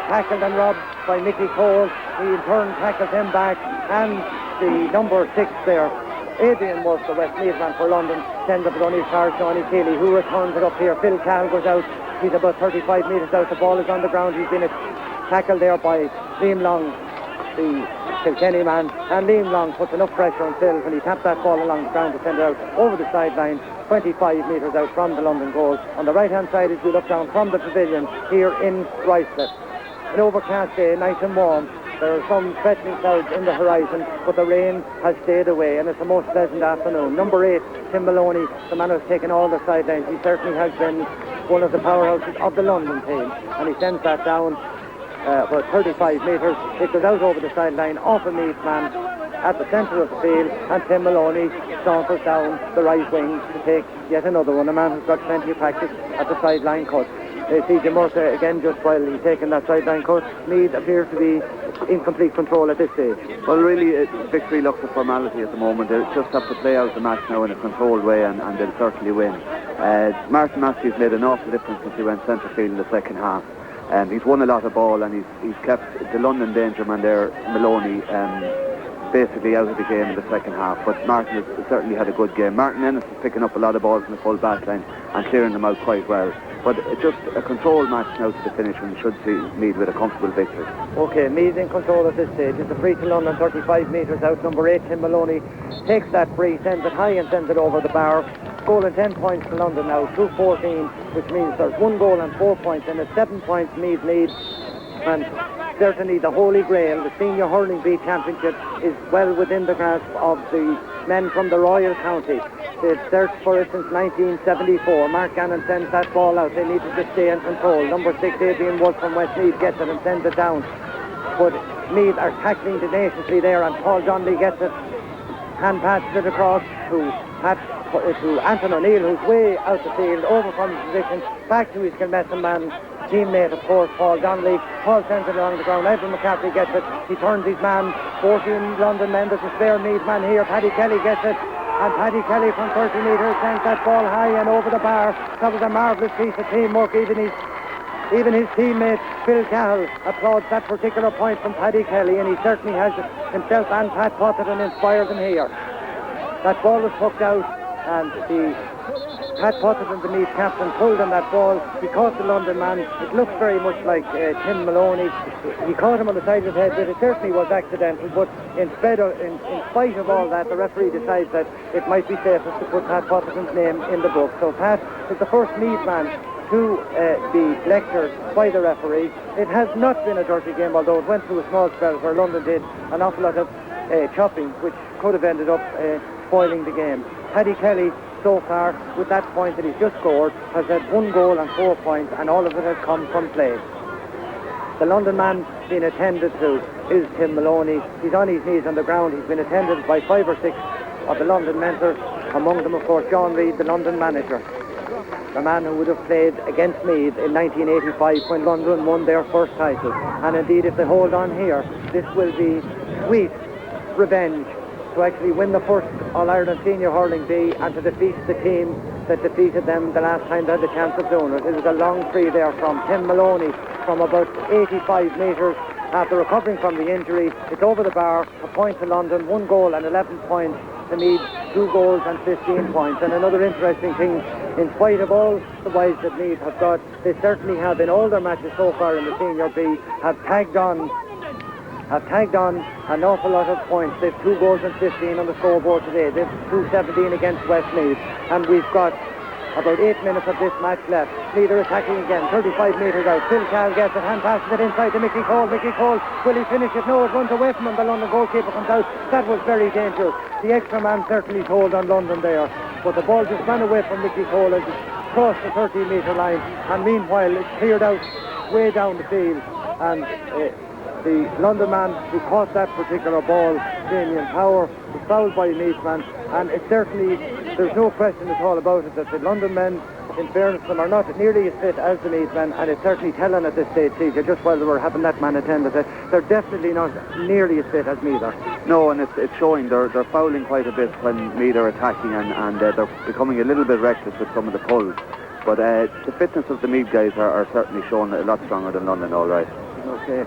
tackled and robbed by Mickey Cole. He in turn tackles him back, and the number 6 there, Adrian was the Westmeath man for London, sends it on his car, Shawnee Keeley, who returns it up here. Phil Cahill goes out. He's about 35 metres out. The ball is on the ground. He's been tackled there by Liam Long, the Kilkenny man, and Liam Long puts enough pressure on Phil when he tapped that ball along the ground to send it out over the sideline, 25 metres out from the London goal. On the right-hand side, as we look down from the pavilion here in Ruislip, an overcast day, nice and warm. There are some threatening clouds in the horizon, but the rain has stayed away, and it's a most pleasant afternoon. Number 8, Tim Maloney, the man who's taken all the sidelines. He certainly has been one of the powerhouses of the London team, and he sends that down about 35 metres. It goes out over the sideline off a Meath man at the centre of the field, and Tim Maloney saunters down the right wing to take yet another one, a man who's got plenty of practice at the sideline cut. C.J. Murtha again, just while he's taking that sideline cut. Meath appears to be in complete control at this stage. Well, really, victory looks a formality at the moment. They just have to play out the match now in a controlled way, and they'll certainly win. Martin Massey's made an awful difference since he went centre field in the second half. He's won a lot of ball, and he's kept the London danger man there, Maloney, basically out of the game in the second half. But Martin has certainly had a good game. Martin Ennis is picking up a lot of balls in the full back line and clearing them out quite well. But just a controlled match now to the finish, and we should see Meath with a comfortable victory. OK, Meath in control at this stage. It's a free to London, 35 metres out. Number 8, Tim Maloney, takes that free, sends it high and sends it over the bar. goal and 10 points to London now, 2-14, which means there's 1 goal and 4 points, and a 7 points Meath lead. And certainly the Holy Grail, the Senior Hurling Bee Championship, is well within the grasp of the men from the Royal County. They've searched for it since 1974. Mark Gannon sends that ball out. They needed to stay in control. Number 6, Adrian Wood from Westmeath, gets it and sends it down. But Meath are tackling tenaciously there, and Paul Donnelly gets it, hand passes it across to Anton O'Neill, who's way out the field, over from his position, back to his Kilmessan man, teammate, of course, Paul Donnelly. Paul sends it along the ground. Ivor McCaffrey gets it. He turns his man. 14 London men. There's a spare Meath man here. Paddy Kelly gets it. And Paddy Kelly from 30 metres sends that ball high and over the bar. That was a marvellous piece of teamwork. Even his teammate, Phil Cahill, applauds that particular point from Paddy Kelly, and he certainly has himself and Pat Potterton inspired them here. That ball was hooked out, and Pat Potterton, the Meath captain, pulled on that ball. He caught the London man. It looks very much like Tim Maloney. He caught him on the side of his head, but it certainly was accidental. But in spite of all that, the referee decides that it might be safest to put Pat Potterton's name in the book. So Pat is the first Meath man to be lectured by the referee. It has not been a dirty game, although it went through a small spell where London did an awful lot of chopping, which could have ended up spoiling the game. Paddy Kelly, so far, with that point that he's just scored, has had 1 goal and 4 points, and all of it has come from play. The London man being attended to is Tim Maloney. He's on his knees on the ground. He's been attended by 5 or 6 of the London mentors, among them, of course, John Reid, the London manager, the man who would have played against Meath in 1985 when London won their first title. And indeed, if they hold on here, this will be sweet revenge to actually win the first All-Ireland Senior Hurling Bee and to defeat the team that defeated them the last time they had the chance of doing it. It was a long free there from Tim Maloney from about 85 metres after recovering from the injury. It's over the bar, a point to London, 1 goal and 11 points to Meath, 2 goals and 15 points. And another interesting thing, in spite of all the wives that Meath have got, they certainly have, in all their matches so far in the Senior B, have tagged on an awful lot of points. They've 2 goals and 15 on the scoreboard today. They've 2-17 against Westmeath, and we've got about 8 minutes of this match left. Meath are attacking again, 35 metres out. Phil Cal gets it, hand passes it inside to Mickey Cole. Mickey Cole, will he finish it? No, it runs away from him. The London goalkeeper comes out. That was very dangerous. The extra man certainly told on London there, but the ball just ran away from Mickey Cole as it crossed the 13-metre line, and meanwhile it's cleared out way down the field, and the London man who caught that particular ball, Damien Power, was fouled by a Meath man, and it certainly, there's no question at all about it that the London men, in fairness to them, are not nearly as fit as the Meath men, and it's certainly telling at this stage, CJ, just while they were having that man attended, they're definitely not nearly as fit as Meath are. No, and it's showing. They're fouling quite a bit when Meath are attacking, and they're becoming a little bit reckless with some of the pulls. But the fitness of the Meath guys are certainly showing a lot stronger than London, all right. Okay.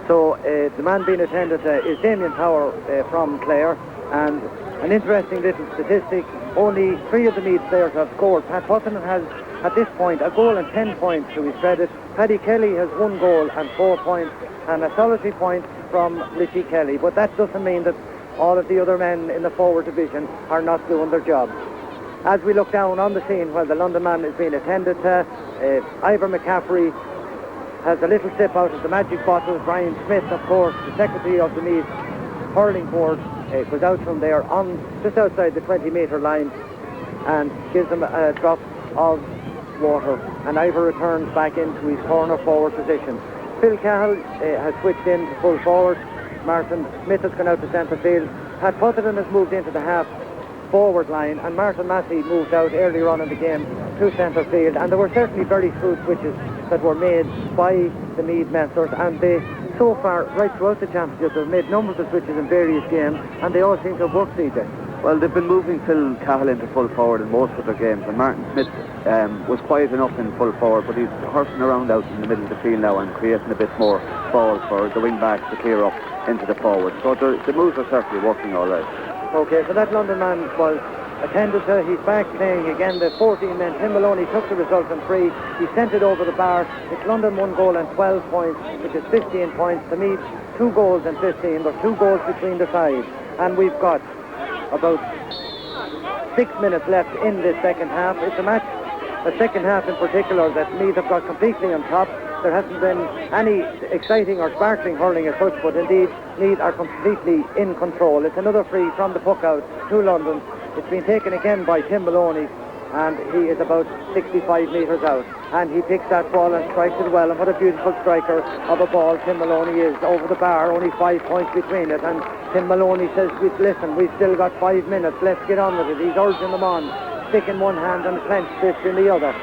So the man being attended is Damien Power from Clare, and an interesting little statistic, only 3 of the Meath players have scored. Pat Potterton has, at this point, a goal and 10 points to his credit. Paddy Kelly has 1 goal and 4 points, and a solitary point from Richie Kelly. But that doesn't mean that all of the other men in the forward division are not doing their job. As we look down on the scene while the London man is being attended to, Ivor McCaffrey has a little sip out of the magic bottle. Brian Smith, of course, the secretary of the Meath hurling board, goes out from there on just outside the 20-metre line and gives him a drop of water, and Ivor returns back into his corner forward position. Phil Cahill has switched in to full forward. Martin Smith has gone out to centre field. Pat Potterton has moved into the half forward line, and Martin Massey moved out earlier on in the game to centre field, and there were certainly very smooth switches that were made by the Meath mentors, and they, so far, right throughout the championship, they've made numbers of switches in various games, and they all seem to have worked, CJ. Well, they've been moving Phil Cahill into full forward in most of their games, and Martin Smith was quiet enough in full forward, but he's horsing around out in the middle of the field now and creating a bit more ball for the wing backs to clear up into the forward. So the moves are certainly working all right. Okay, so that London man was attended to. He's back playing again. The 14 men. Tim Maloney took the resultant free. He sent it over the bar. It's London 1 goal and 12 points, which is 15 points to Meath. 2 goals and 15. There's 2 goals between the sides, and we've got about 6 minutes left in the second half. It's a match, the second half in particular, that Meath have got completely on top. There hasn't been any exciting or sparkling hurling as such, but indeed Meath are completely in control. It's another free from the puck out to London. It's been taken again by Tim Maloney, and he is about 65 metres out, and he picks that ball and strikes it well. And what a beautiful striker of a ball Tim Maloney is. Over the bar, only 5 points between it, and Tim Maloney says, listen, we've still got 5 minutes, let's get on with it. He's urging them on, stick in one hand and clenched fist in the other,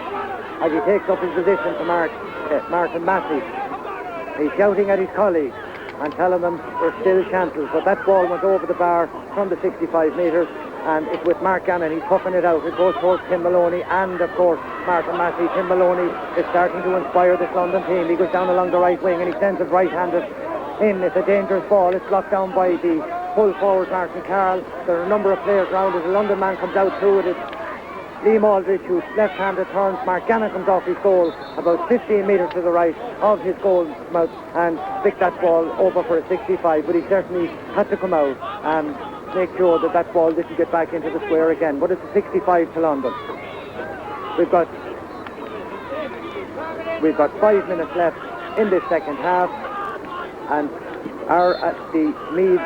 as he takes up his position to Martin Massey. He's shouting at his colleagues and telling them there's still chances, but that ball went over the bar from the 65 metres, and it's with Mark Gannon. He's puffing it out. It goes towards Tim Maloney and, of course, Martin Massey. Tim Maloney is starting to inspire this London team. He goes down along the right wing and he sends it right-handed in. It's a dangerous ball. It's blocked down by the full forward, Martin Carroll. There are a number of players around it. The London man comes out through it. It's Liam Aldridge, who left-handed turns. Mark Gannon comes off his goal about 15 metres to the right of his goal mouth and picked that ball over for a 65, but he certainly had to come out and make sure that that ball didn't get back into the square again. But it's a 65 to London. We've got 5 minutes left in this second half, and the Meath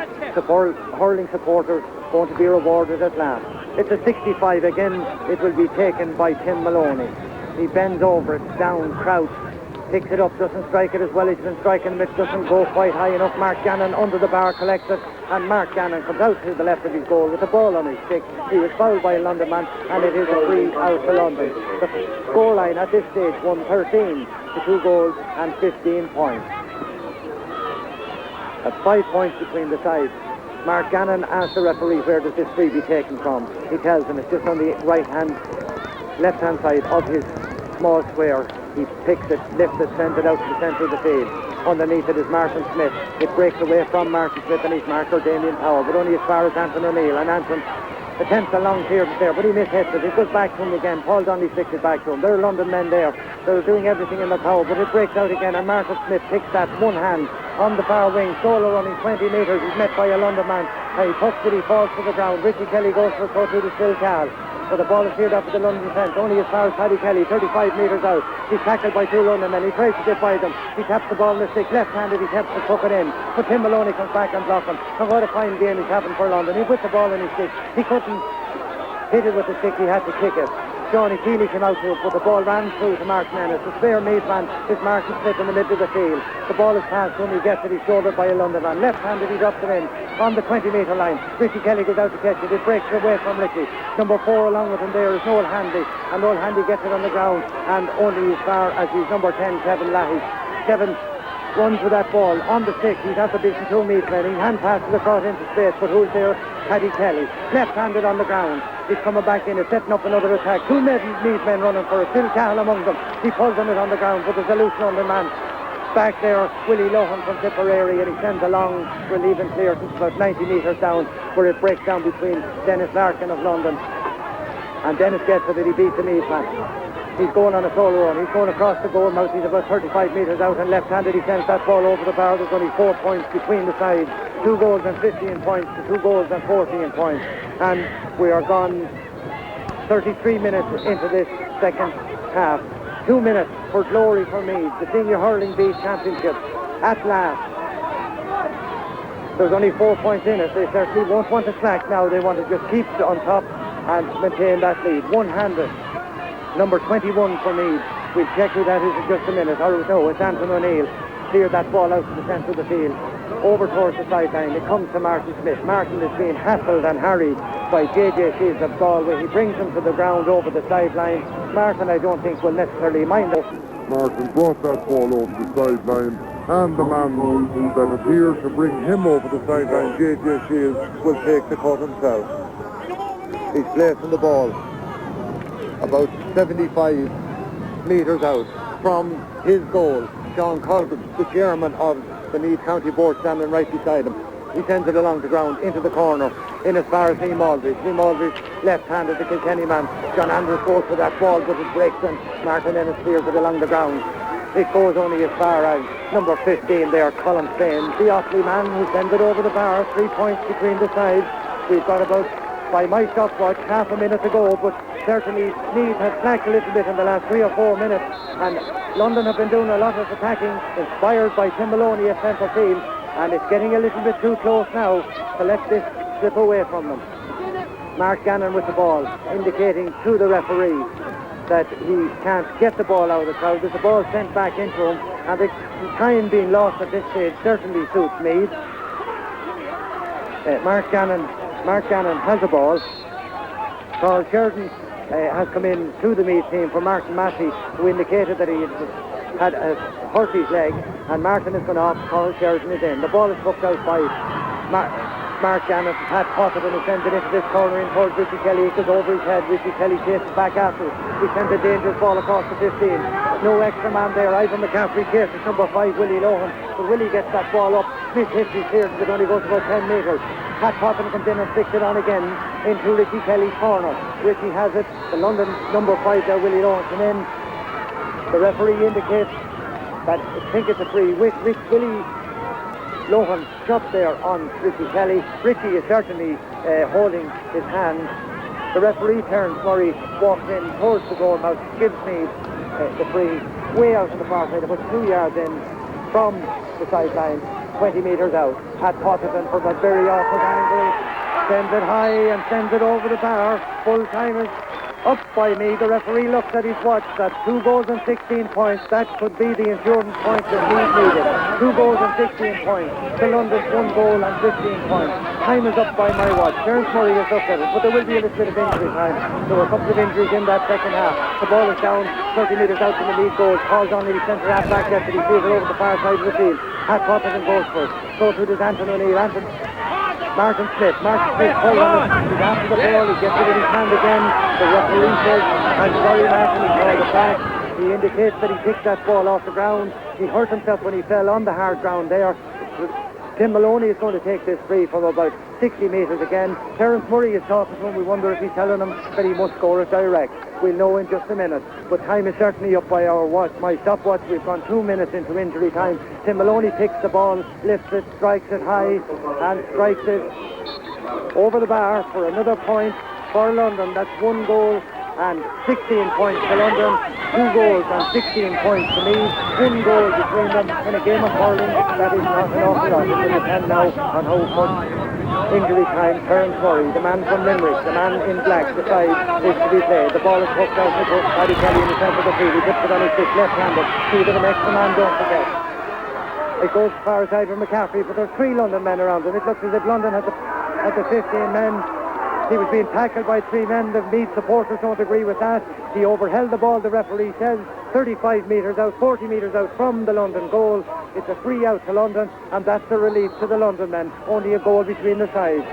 hurling supporters going to be rewarded at last. It's a 65 again. It will be taken by Tim Maloney. He bends over it, down, crouched, picks it up, doesn't strike it as well as he's been striking it, doesn't go quite high enough. Mark Gannon under the bar collects it, and Mark Gannon comes out to the left of his goal with the ball on his stick. He was fouled by a London man, and it is a free out for London. The scoreline at this stage, 1-13 to 2 goals and 15 points. That's 5 points between the sides. Mark Gannon asks the referee, where does this free be taken from? He tells him it's just on the left-hand side of his small square. He picks it, lifts it, sends it out to the centre of the field. Underneath it is Martin Smith. It breaks away from Martin Smith and his marker, Damien Power, but only as far as Anton O'Neill. And Anton attempts a long clearance there, but he mishits it. It goes back to him again. Paul Donnelly sticks it back to him. There are London men there. They're doing everything in their power, but it breaks out again, and Martin Smith picks that one hand on the far wing, solo running 20 metres. He's met by a London man, and he pucks it, he falls to the ground. Richie Kelly goes for a throw to the still Cal, but the ball is cleared up at the London defence, only as far as Paddy Kelly, 35 metres out. He's tackled by 2 London men. He tries to get by them. He taps the ball in the stick, left-handed. He taps to puck it in, but Tim Maloney comes back and blocks him. And what a fine game he's having for London. He put the ball in his stick. He couldn't hit it with the stick. He had to kick it. Johnny Keeley came out to it, but the ball ran through to Mark Menace. The spare Meath man is Martin Smith in the middle of the field. The ball is passed when he gets it. He's shouldered by a London man. Left-handed, he drops it in on the 20-metre line. Richie Kelly goes out to catch it. It breaks away from Richie. Number 4 along with him there is Noel Handy, and Noel Handy gets it on the ground, and only as far as his number 10, Kevin Lahey. Kevin runs with that ball on the stick. He's after beating 2 Meath men. He hand passes across into space, but who's there? Paddy Kelly. Left-handed on the ground. He's coming back in. He's setting up another attack. 2 Meath men running for it. Still Cahill among them. He pulls on it on the ground, but there's a loose London man. Back there, Willie Lohan from Tipperary, and he sends a long relieving clearance about 90 metres down, where it breaks down between Dennis Larkin of London. And Dennis gets it, and he beats the Meath man. He's going on a solo run. He's going across the goal mouth. He's about 35 metres out, and left-handed he sends that ball over the bar. There's only 4 points between the sides. 2 goals and 15 points to 2 goals and 14 points. And we are gone 33 minutes into this second half. 2 minutes for glory for Meath, the Senior Hurling Beat Championship at last. There's only 4 points in it. They certainly won't want to slack now. They want to just keep on top and maintain that lead. One-handed. Number 21 for Meath. We'll check who that is in just a minute. Or no, it's Anton O'Neill. Cleared that ball out to the centre of the field. Over towards the sideline. It comes to Martin Smith. Martin is being hassled and harried by JJ Shields of Galway. He brings him to the ground over the sideline. Martin, I don't think, will necessarily mind it. Martin brought that ball over the sideline, and the man that appeared to bring him over the sideline, JJ Shields, will take the cut himself. He's placing the ball about 75 metres out from his goal. Sean Colgan, the chairman of the Meath County Board, standing right beside him. He sends it along the ground into the corner, in as far as Liam Aldridge. Liam Aldridge, left-handed, the Kilkenny man. John Andrews goes for that ball, but it breaks, and Martin Ennis clears it along the ground. It goes only as far as number 15 there, Colin Spain, the Offaly man, who sends it over the bar. 3 points between the sides. We've got about by my stopwatch half a minute ago, but certainly Meath has slacked a little bit in the last 3 or 4 minutes, and London have been doing a lot of attacking, inspired by Tim Maloney at centre field, and it's getting a little bit too close now to let this slip away from them. Mark Gannon with the ball, indicating to the referee that he can't get the ball out of the crowd. There's a ball sent back into him, and the time being lost at this stage certainly suits Meath. Mark Gannon has the ball. Carl Sheridan has come in to the Meath team for Martin Massey, who indicated that he had hurt his leg, and Martin has gone off. Carl Sheridan is in. The ball is hooked out by Mark Gannon. Pat Potterton who sends it into this corner in towards Richie Kelly. It goes over his head. Richie Kelly chases back after it. He sends a dangerous ball across the 15. No extra man there. Ivor McCaffrey chases number 5, Willie Lohan. But Willie gets that ball up. Smith hits his clearance. It only goes about 10 metres. Pat Potterton comes in and flicks it on again into Richie Kelly's corner. Richie has it. The London number 5 there, Willie Lohan, come in. The referee indicates that I think it's a free. Willie Lohan shot there on Richie Kelly. Richie is certainly holding his hand. The referee, Terence Murray, walks in towards the goal mouth, gives me the free way out on the far side, about 2 yards in from the sideline, 20 metres out. Pat Potterton from a very awkward angle sends it high and sends it over the bar. Full time is up by me. The referee looks at his watch. That's 2 goals and 16 points. That could be the insurance point that Meath needed. 2 goals and 16 points. The London's 1 goal and 15 points. Time is up by my watch. Terence Murray has looked at it, but there will be a little bit of injury time. There were a couple of injuries in that second half. The ball is down 30 metres out from the Meath goal. Paul's on the centre half back there, but he sees it over the far side of the field. Pat Potterton goes for it. So through this Anton O'Neill. Martin Smith hold on it. He's after the ball. He gets it in his hand again. The referee says, I'm sorry, Martin, he called it back. He indicates that he picked that ball off the ground. He hurt himself when he fell on the hard ground there. Tim Maloney is going to take this free from about 60 metres again. Terence Murray is talking to him. We wonder if he's telling him that he must score it direct. We'll know in just a minute. But time is certainly up by our watch. My stopwatch, we've gone 2 minutes into injury time. Tim Maloney picks the ball, lifts it, strikes it high, and strikes it over the bar for another point for London. That's 1 goal and 16 points to London, 2 goals and 16 points to Meath, 1 goal between them in a game of hurling. That is not an awful lot. It will depend now on how much injury time Terence Murray, the man from Limerick, the man in black, decides is to be played. The ball is hooked out to Paddy Kelly in the centre of the field. He puts it on his stick, left-handed. See that an extra man, don't forget. It goes as far as Ivor McCaffrey, but there's 3 London men around him. It looks as if London had the 15 men. He was being tackled by 3 men. The Meath supporters don't agree with that. He overheld the ball, the referee says, 35 metres out, 40 metres out from the London goal. It's a free out to London, and that's a relief to the London men. Only a goal between the sides.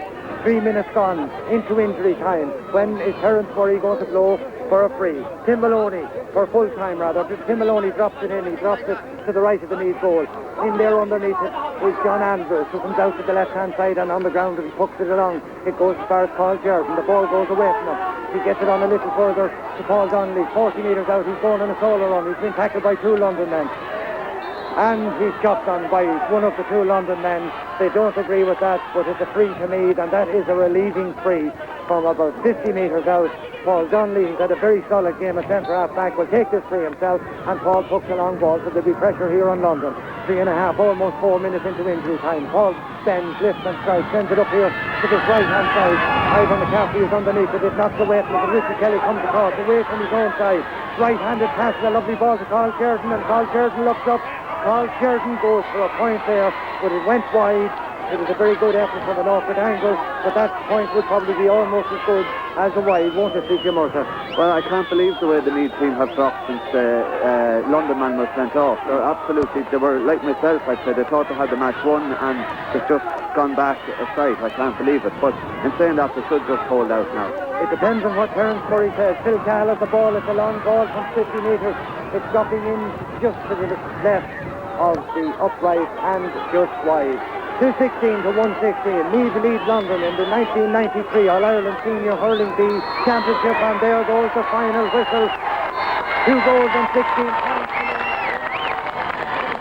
3 minutes gone into injury time. When is Terence Murray going to blow for a free? Tim Maloney, for full time rather. Tim Maloney drops it in. He drops it to the right of the Meath goal. In there underneath it is John Andrews, who comes out to the left-hand side and on the ground and pucks it along. It goes as far as Carl Sheridan. The ball goes away from him. He gets it on a little further to Paul Donnelly. 40 metres out. He's going on a solo run. He's been tackled by 2 London men. And he's chopped on by one of the 2 London men. They don't agree with that, but it's a free to Meath, and that is a relieving free from about 50 metres out. Paul Donnelly, who's had a very solid game at centre half back, will take this free himself, and Paul pucks a long ball, so there'll be pressure here on London. 3.5, almost 4 minutes into injury time. Paul bends, lifts and strikes, sends it up here to this right-hand side. Ivor McCaffrey is underneath it. It knocks away from it, and Richie Kelly comes across, away from his own side. Right-handed pass, a lovely ball to Carl Sheridan, and Carl Sheridan looks up. Carl Sheridan goes for a point there, but it went wide. It was a very good effort from an awkward angle, but that point would probably be almost as good as a wide, won't it, C.J. Murtagh? Well, I can't believe the way the Meath team have dropped since the London man was sent off. They were like myself, I'd say. They thought they had the match won, and they've just gone back a sight. I can't believe it. But in saying that, they should just hold out now. It depends on what Terence Murray says. Phil Cahill has the ball. It's a long ball from 50 metres. It's dropping in just to the left of the upright and just wide. 216 to 116. Meath leads London in the 1993 All-Ireland Senior Hurling B Championship, and there goes the final whistle. 2 goals and 16 points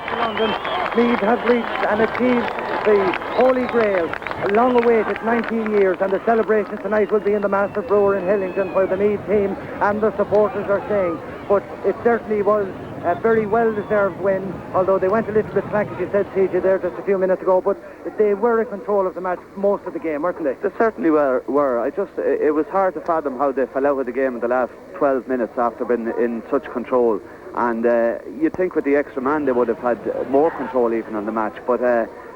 to London. Meath have reached and achieved the Holy Grail long awaited 19 years, and the celebration tonight will be in the Master Brewer in Hillingdon, where the Meath team and the supporters are staying. But it certainly was a very well-deserved win, although they went a little bit slack, as you said, CJ, there just a few minutes ago, but they were in control of the match most of the game, weren't they? They certainly were. It was hard to fathom how they fell out of the game in the last 12 minutes after being in such control. And you'd think with the extra man they would have had more control even on the match, but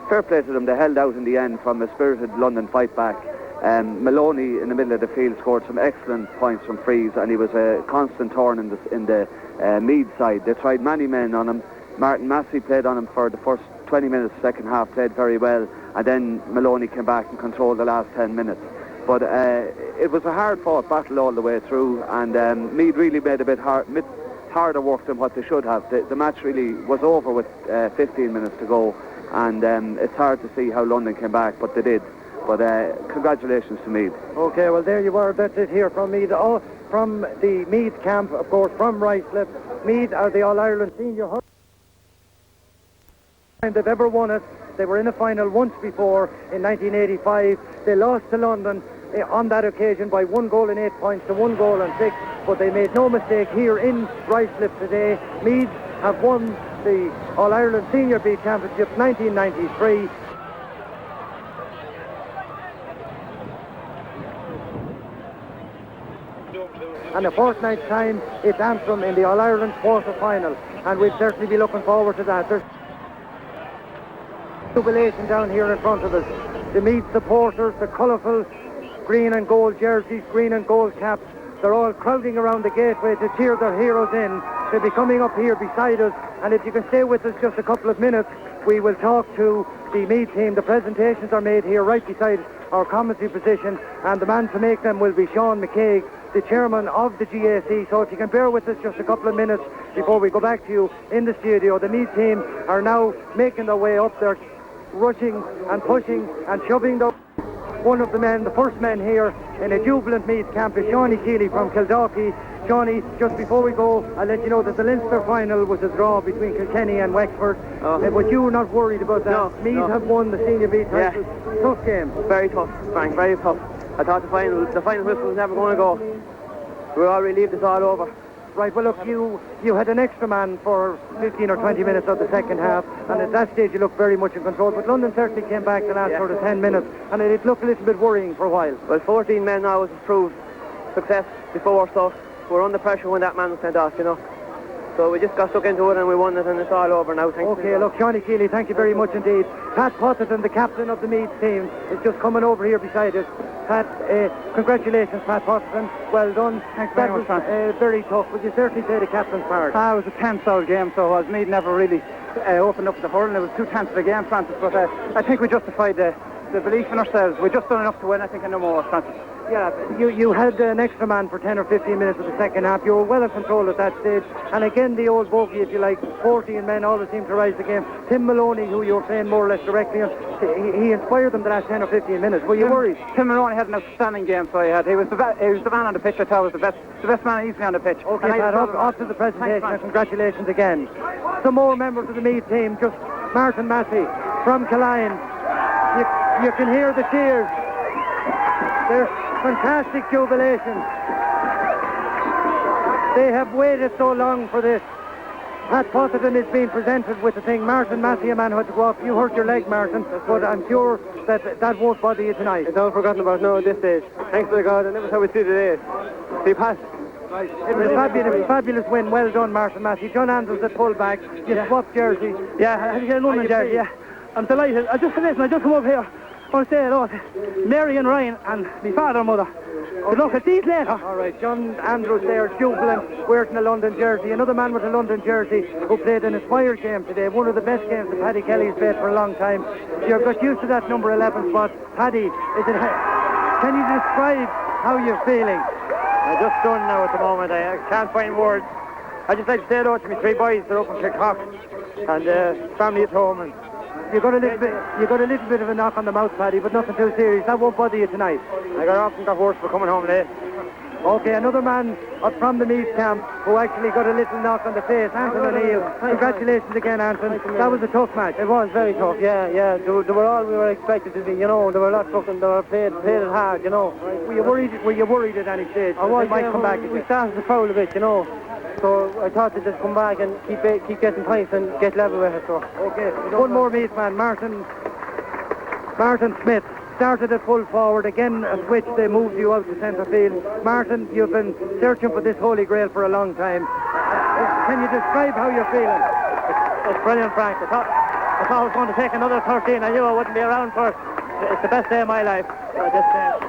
fair play to them. They held out in the end from a spirited London fight back. Maloney in the middle of the field scored some excellent points from frees, and he was a constant thorn in the Meath side. They tried many men on him. Martin Massey played on him for the first 20 minutes, second half played very well, and then Maloney came back and controlled the last 10 minutes. But it was a hard-fought battle all the way through, and Meath really made a bit harder work than what they should have. The match really was over with 15 minutes to go, and it's hard to see how London came back, but they did. But congratulations to Meath. Okay, well, there you are. That's it here from Meath. From the Meath camp, of course, from Ruislip. Meath are the All-Ireland senior hurling they've ever won it. They were in a final once before in 1985. They lost to London on that occasion by 1 goal and 8 points to 1 goal and 6. But they made no mistake here in Ruislip today. Meath have won the All-Ireland Senior B Championship 1993. And a fortnight's time, it's Antrim in the All-Ireland quarter-final, and we'll certainly be looking forward to that. There's jubilation down here in front of us. The Meath supporters, the colourful green and gold jerseys, green and gold caps, they're all crowding around the gateway to cheer their heroes in. They'll be coming up here beside us, and if you can stay with us just a couple of minutes, we will talk to the Meath team. The presentations are made here right beside our commentary position, and the man to make them will be Sean McCaig, the chairman of the GAC. So if you can bear with us just a couple of minutes before we go back to you in the studio. The Meath team are now making their way up. They're rushing and pushing and shoving the one of the men, the first men here in a jubilant Meath camp is Shawnee Keeley from Kildalkey. Shawnee, just before we go, I'll let you know that the Leinster final was a draw between Kilkenny and Wexford. But you were not worried about that. No, Meath have won the senior B title. Yeah. Tough game. Very tough, Frank, very tough. I thought the final whistle was never going to go. We all relieved it's all over. Right, well look, you had an extra man for 15 or 20 minutes of the second half, and at that stage you looked very much in control, but London certainly came back the last sort of 10 minutes, and it looked a little bit worrying for a while. Well, 14 men now has proved success before, so we're under pressure when that man was sent off, you know. So we just got stuck into it and we won it, and it's all over now. Okay, look, Shawnee Keeley, thank you very much indeed. Pat Potterton, the captain of the Meath team, is just coming over here beside us. Pat, congratulations, Pat Potterton. Well done. Thanks very much, Francis. Very tough, but you certainly played a captain's part. It was a tense-out game, so Meath never really opened up the hurling. It was too tense of a game, Francis, but I think we justified the belief in ourselves. We just done enough to win, I think, and no more, Francis. Yeah, you had an extra man for 10 or 15 minutes of the second half. You were well in control at that stage. And again, the old bogey, if you like, 14 men always seem to rise the game. Tim Maloney, who you were playing more or less directly on, he inspired them the last 10 or 15 minutes. Were you worried? Tim Maloney had an outstanding game, so he was the man on the pitch. I thought was the best man easily on the pitch. Okay, Pat, off to the presentation, and congratulations again. Some more members of the Meath team, just Martin Massey from Killeen. You can hear the cheers. There's fantastic jubilation. They have waited so long for this. Pat Potterton is being presented with the thing. Martin Massey, a man who had to go off. You hurt your leg, Martin, but I'm sure that won't bother you tonight. It's all forgotten about now at this stage. Thanks to God, and that was how we see today. See, Pat. Right. It was a fabulous win. Well done, Martin Massey. John Andrews at fullback. You swapped jerseys. Yeah, I had to get a London jersey, yeah. I'm delighted. I just come over here. I want to say hello to Mary and Ryan and my father and mother. Good luck, I'll see you later. All right, John Andrews there, jubilant, wearing a London jersey. Another man with a London jersey who played an inspired game today, one of the best games that Paddy Kelly's played for a long time. You've got used to that number 11 spot. Paddy, can you describe how you're feeling? I'm just stunned now at the moment. I can't find words. I just like to say hello to my three boys. They're up in Kilcock and family at home. And you got a little bit of a knock on the mouth, Paddy, but nothing too serious. That won't bother you tonight. I got off and got worse for coming home late. Okay, another man up from the Meath camp who actually got a little knock on the face, Anton O'Neill. Congratulations again, Anton. That was a tough match. It was very tough, yeah. They were all we were expected to be, you know. They were a lot fucking, they were played it hard, you know. Were you worried at any stage? I was, they might come back. We started to foul a bit, you know. So I thought they'd just come back and keep getting points and get level with it. So okay, one more Meath man, Martin Smith. Started at full forward, again a switch, they moved you out to centre field. Martin, you've been searching for this holy grail for a long time. Can you describe how you're feeling? It's brilliant, Frank. I thought I was going to take another 13. I knew I wouldn't be around for it. It's the best day of my life.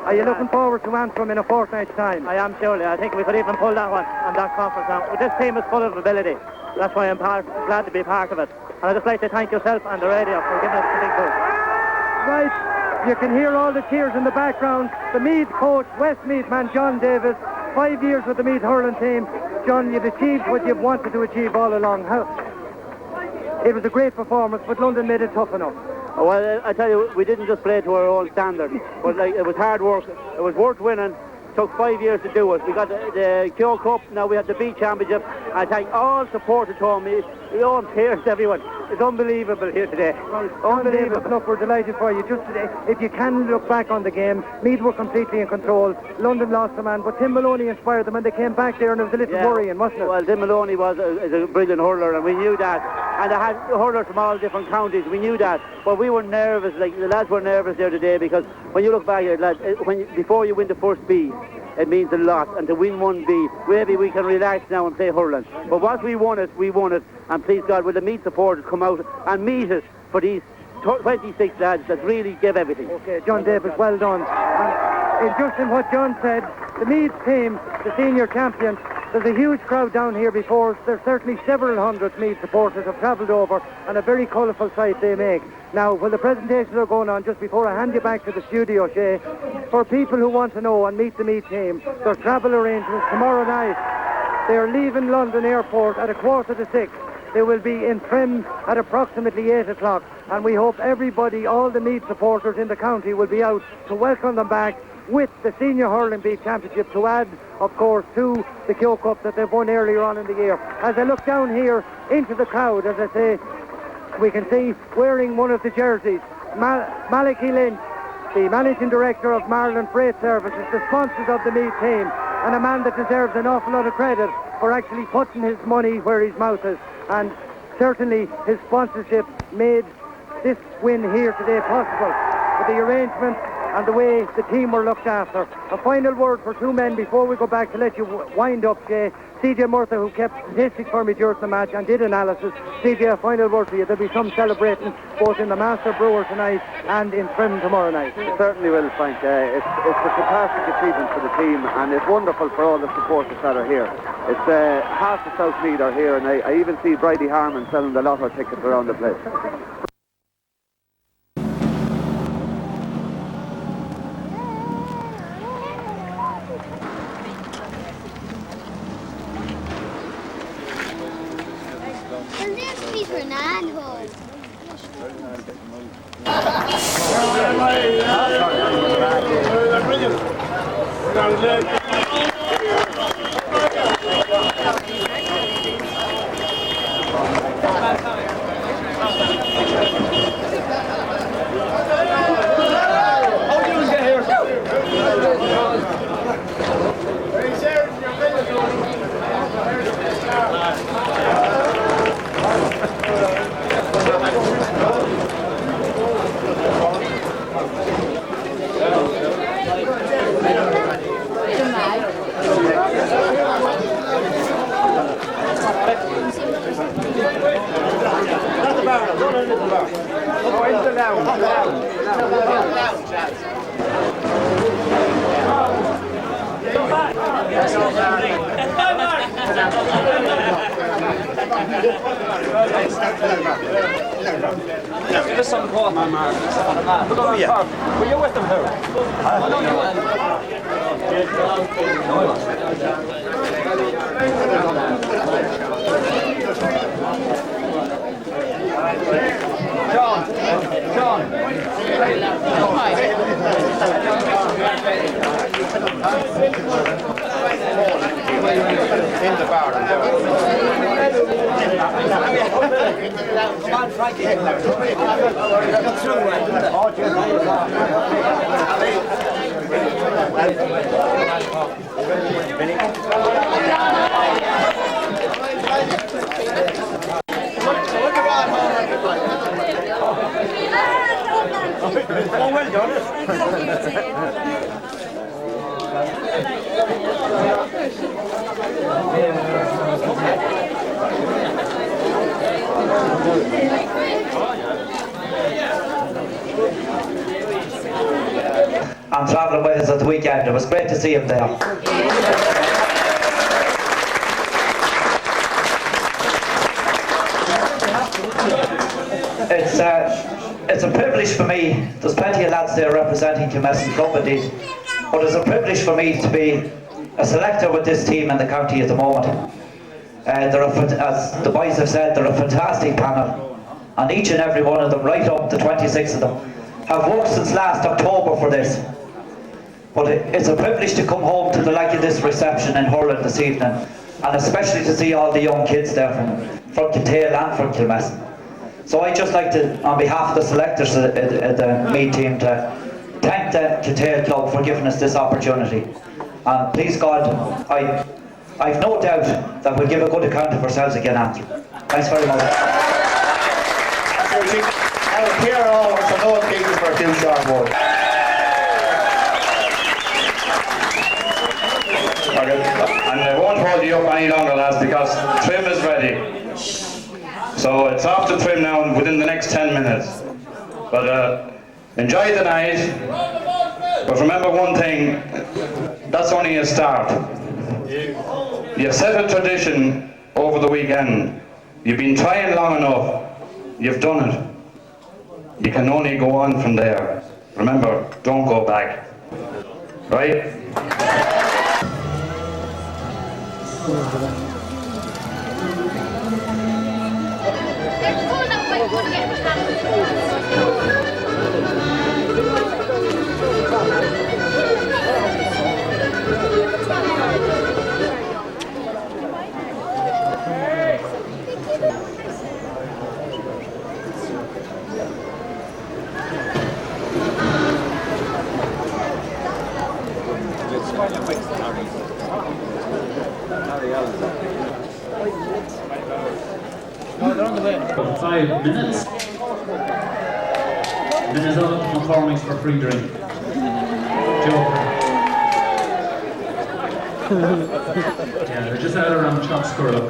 Are you looking forward to Antrim in a fortnight's time? I am, surely. I think we could even pull that one on that conference now. This team is full of ability. That's why I'm glad to be part of it. And I'd just like to thank yourself and the radio for giving us the big boost. Right. You can hear all the cheers in the background. The Meath coach, West Meath man John Davis, 5 years with the Meath hurling team. John, you've achieved what you've wanted to achieve all along. It was a great performance, but London made it tough enough. Well, I tell you, we didn't just play to our own standards, but it was hard work. It was worth winning. Took 5 years to do it. We got the Kyo Cup, now we have the B Championship. I thank all supporters to me, all players, everyone. It's unbelievable here today. Right. Unbelievable. Look, we're delighted for you. Just today, if you can look back on the game, Meath were completely in control. London lost a man, but Tim Maloney inspired them and they came back there and it was a little worrying, wasn't it? Well, Tim Maloney is a brilliant hurler and we knew that. And they had hurlers from all different counties, we knew that. But we were nervous, like the lads were nervous there today because when you look back at it, lads, before you win the first B, it means a lot, and to win 1B, maybe we can relax now and play hurling. But once we won it, and please God, will the Meath supporters come out and meet us for these 26 lads that really give everything. Okay, John Davis, well done. And just in what John said, the Meath team, the senior champions, there's a huge crowd down here before us. There's certainly several hundred Meath supporters have travelled over, and a very colourful sight they make. Now, while the presentations are going on, just before I hand you back to the studio, Shay, for people who want to know and meet the Meath team, their travel arrangements tomorrow night. They're leaving London Airport at 5:45. They will be in Trim at approximately 8 o'clock, and we hope everybody, all the Meath supporters in the county, will be out to welcome them back with the Senior Hurling B Championship to add, of course, to the Kyo Cup that they've won earlier on in the year. As I look down here into the crowd, as I say, we can see wearing one of the jerseys, Malachy Lynch, the Managing Director of Marlin Freight Services, the sponsors of the Meath team, and a man that deserves an awful lot of credit for actually putting his money where his mouth is. And certainly his sponsorship made this win here today possible, with the arrangements and the way the team were looked after. A final word for two men before we go back to let you wind up, Jay. CJ Murtha, who kept statistics for me during the match and did analysis. CJ, a final word for you. There'll be some celebrating both in the Master Brewer tonight and in Trim tomorrow night. It certainly will, Frank. It's a fantastic achievement for the team, and it's wonderful for all the supporters that are here. It's half the South Meath are here, and I even see Bridie Harmon selling the lotto tickets around the place. Were you with them, who? John. In the bar. Come on, Frankie. Got through well, Oh, well done. I'm travelling with us at the weekend. It was great to see him there. It's a privilege for me. There's plenty of lads there representing Kilmessan Club indeed, but it's a privilege for me to be a selector with this team in the county at the moment. As the boys have said, they're a fantastic panel, and each and every one of them, right up to 26 of them, have worked since last October for this. But it's a privilege to come home to the like of this reception in hurling this evening, and especially to see all the young kids there from Kitale and from Kilmessan. So I'd just like to, on behalf of the selectors of the Meath team, to thank the Kitale Club for giving us this opportunity. And please God, I've no doubt that we'll give a good account of ourselves again after. Thanks very much. Here are all some old people for a few short words. And I won't hold you up any longer, lads, because trim is ready. So it's off to trim now within the next 10 minutes. But enjoy the night. But remember one thing, that's only a start. You've set a tradition over the weekend. You've been trying long enough. You've done it. You can only go on from there. Remember, don't go back. Right? For 5 minutes. Minnesota McCormick's for free drink. Joker. Yeah, they're just out around Chop Squirrel.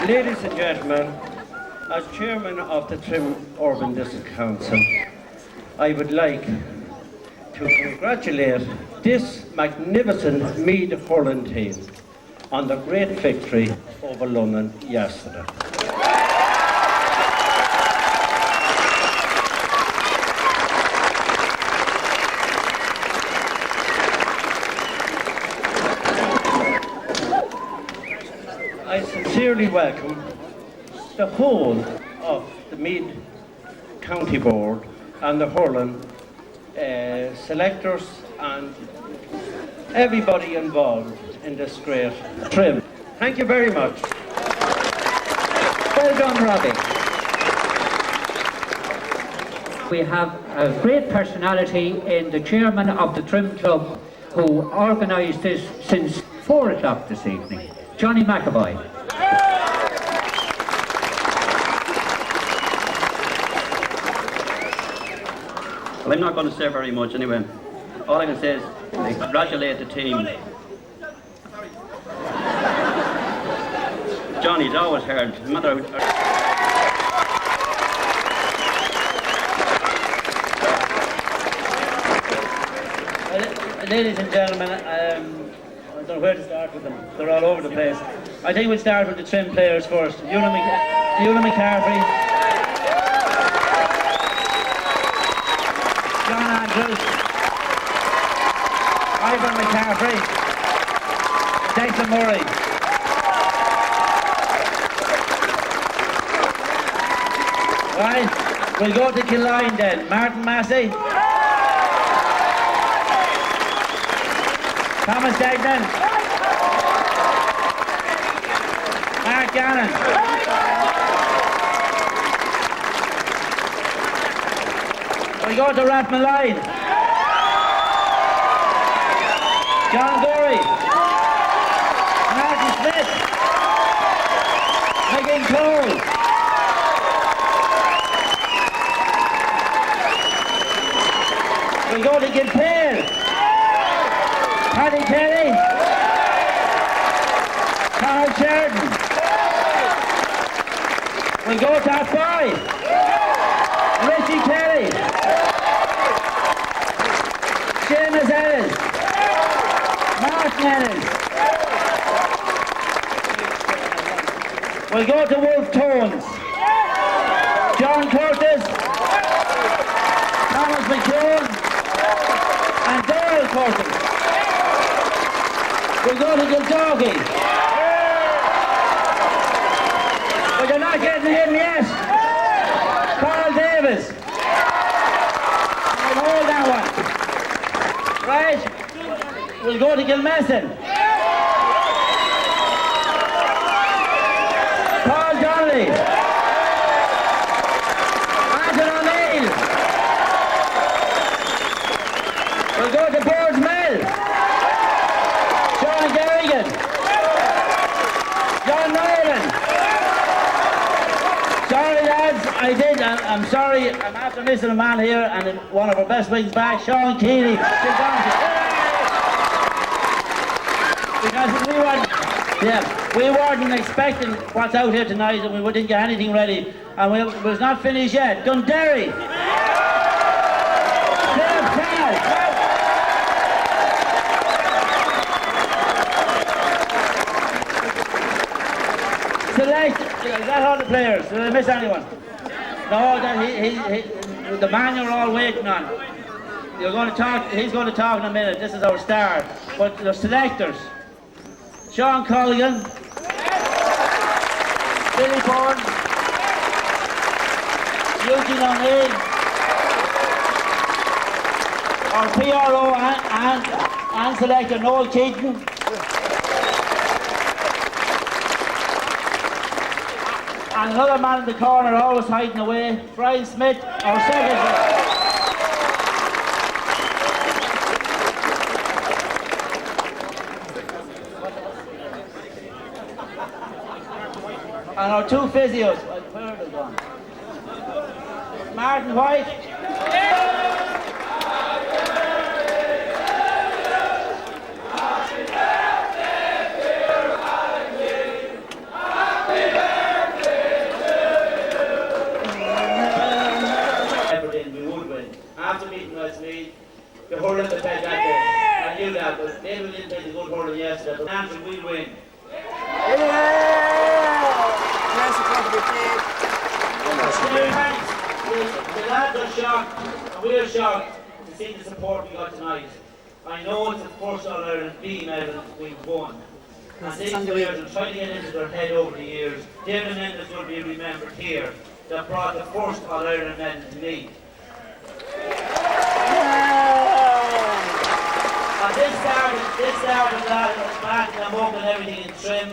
Ladies and gentlemen, as chairman of the Trim Urban District Council, I would like to congratulate this magnificent Meath hurling team on the great victory over London yesterday. I sincerely welcome the whole of the Meath County Board and the hurling selectors and everybody involved in this great trim. Thank you very much. Well done, Robbie. We have a great personality in the chairman of the Trim Club who organised this since 4 o'clock this evening, Johnny McEVOY. Well, I'm not going to say very much anyway. All I can say is congratulate the team. Johnny's always heard. Ladies and gentlemen, I don't know where to start with them. They're all over the place. I think we'll start with the Trim players first. Eunan McCaffrey, Ivor McCaffrey, Declan Murray. Right, we'll go to Killine then. Martin Massey, Thomas Declan, Mark Gannon, we go to Rathmalline, John Gorey, Martin Smith, Megan Cole, we go to Gilpale, Paddy Kelly, Carl Sheridan, we go to Athy, Richie Kelly, Seamus Ellis, Martin Ellis. We'll go to Wolf Tones, John Curtis, Thomas McCune, and Doyle Curtis. We'll go to Gildoggy. But you're not getting him yet. Carl Davis. We'll hold that one. Right? We'll go to Gilmesson. Paul Donnelly. Anton O'Neill. We'll go to Boards Mill. Sean Garrigan. John Nolan. Sorry lads, I'm sorry, I'm after missing a man here and one of our best wings back, Sean Keeley. Because we weren't expecting what's out here tonight and we didn't get anything ready and we was not finished yet. Dunderry. Select, is that all the players? Did I miss anyone? No, the man you're all waiting on. You're going to talk, he's going to talk in a minute. This is our star. But the selectors. Sean Colligan, Billy Bourne, Eugene O'Neill, our PRO and selector Noel Keaton, and another man in the corner always hiding away, Brian Smith, our secretary. And our two physios, where are they gone? Martin White. Happy birthday, rest of it. Nancy will win. The lads are shocked, and we're shocked to see the support we got tonight. I know it's the first All-Ireland B medal we've won. And these players are trying to get into their head over the years. David Mendes will be remembered here, that brought the first All-Ireland medal to Meath. And this started backing them up and everything in trim,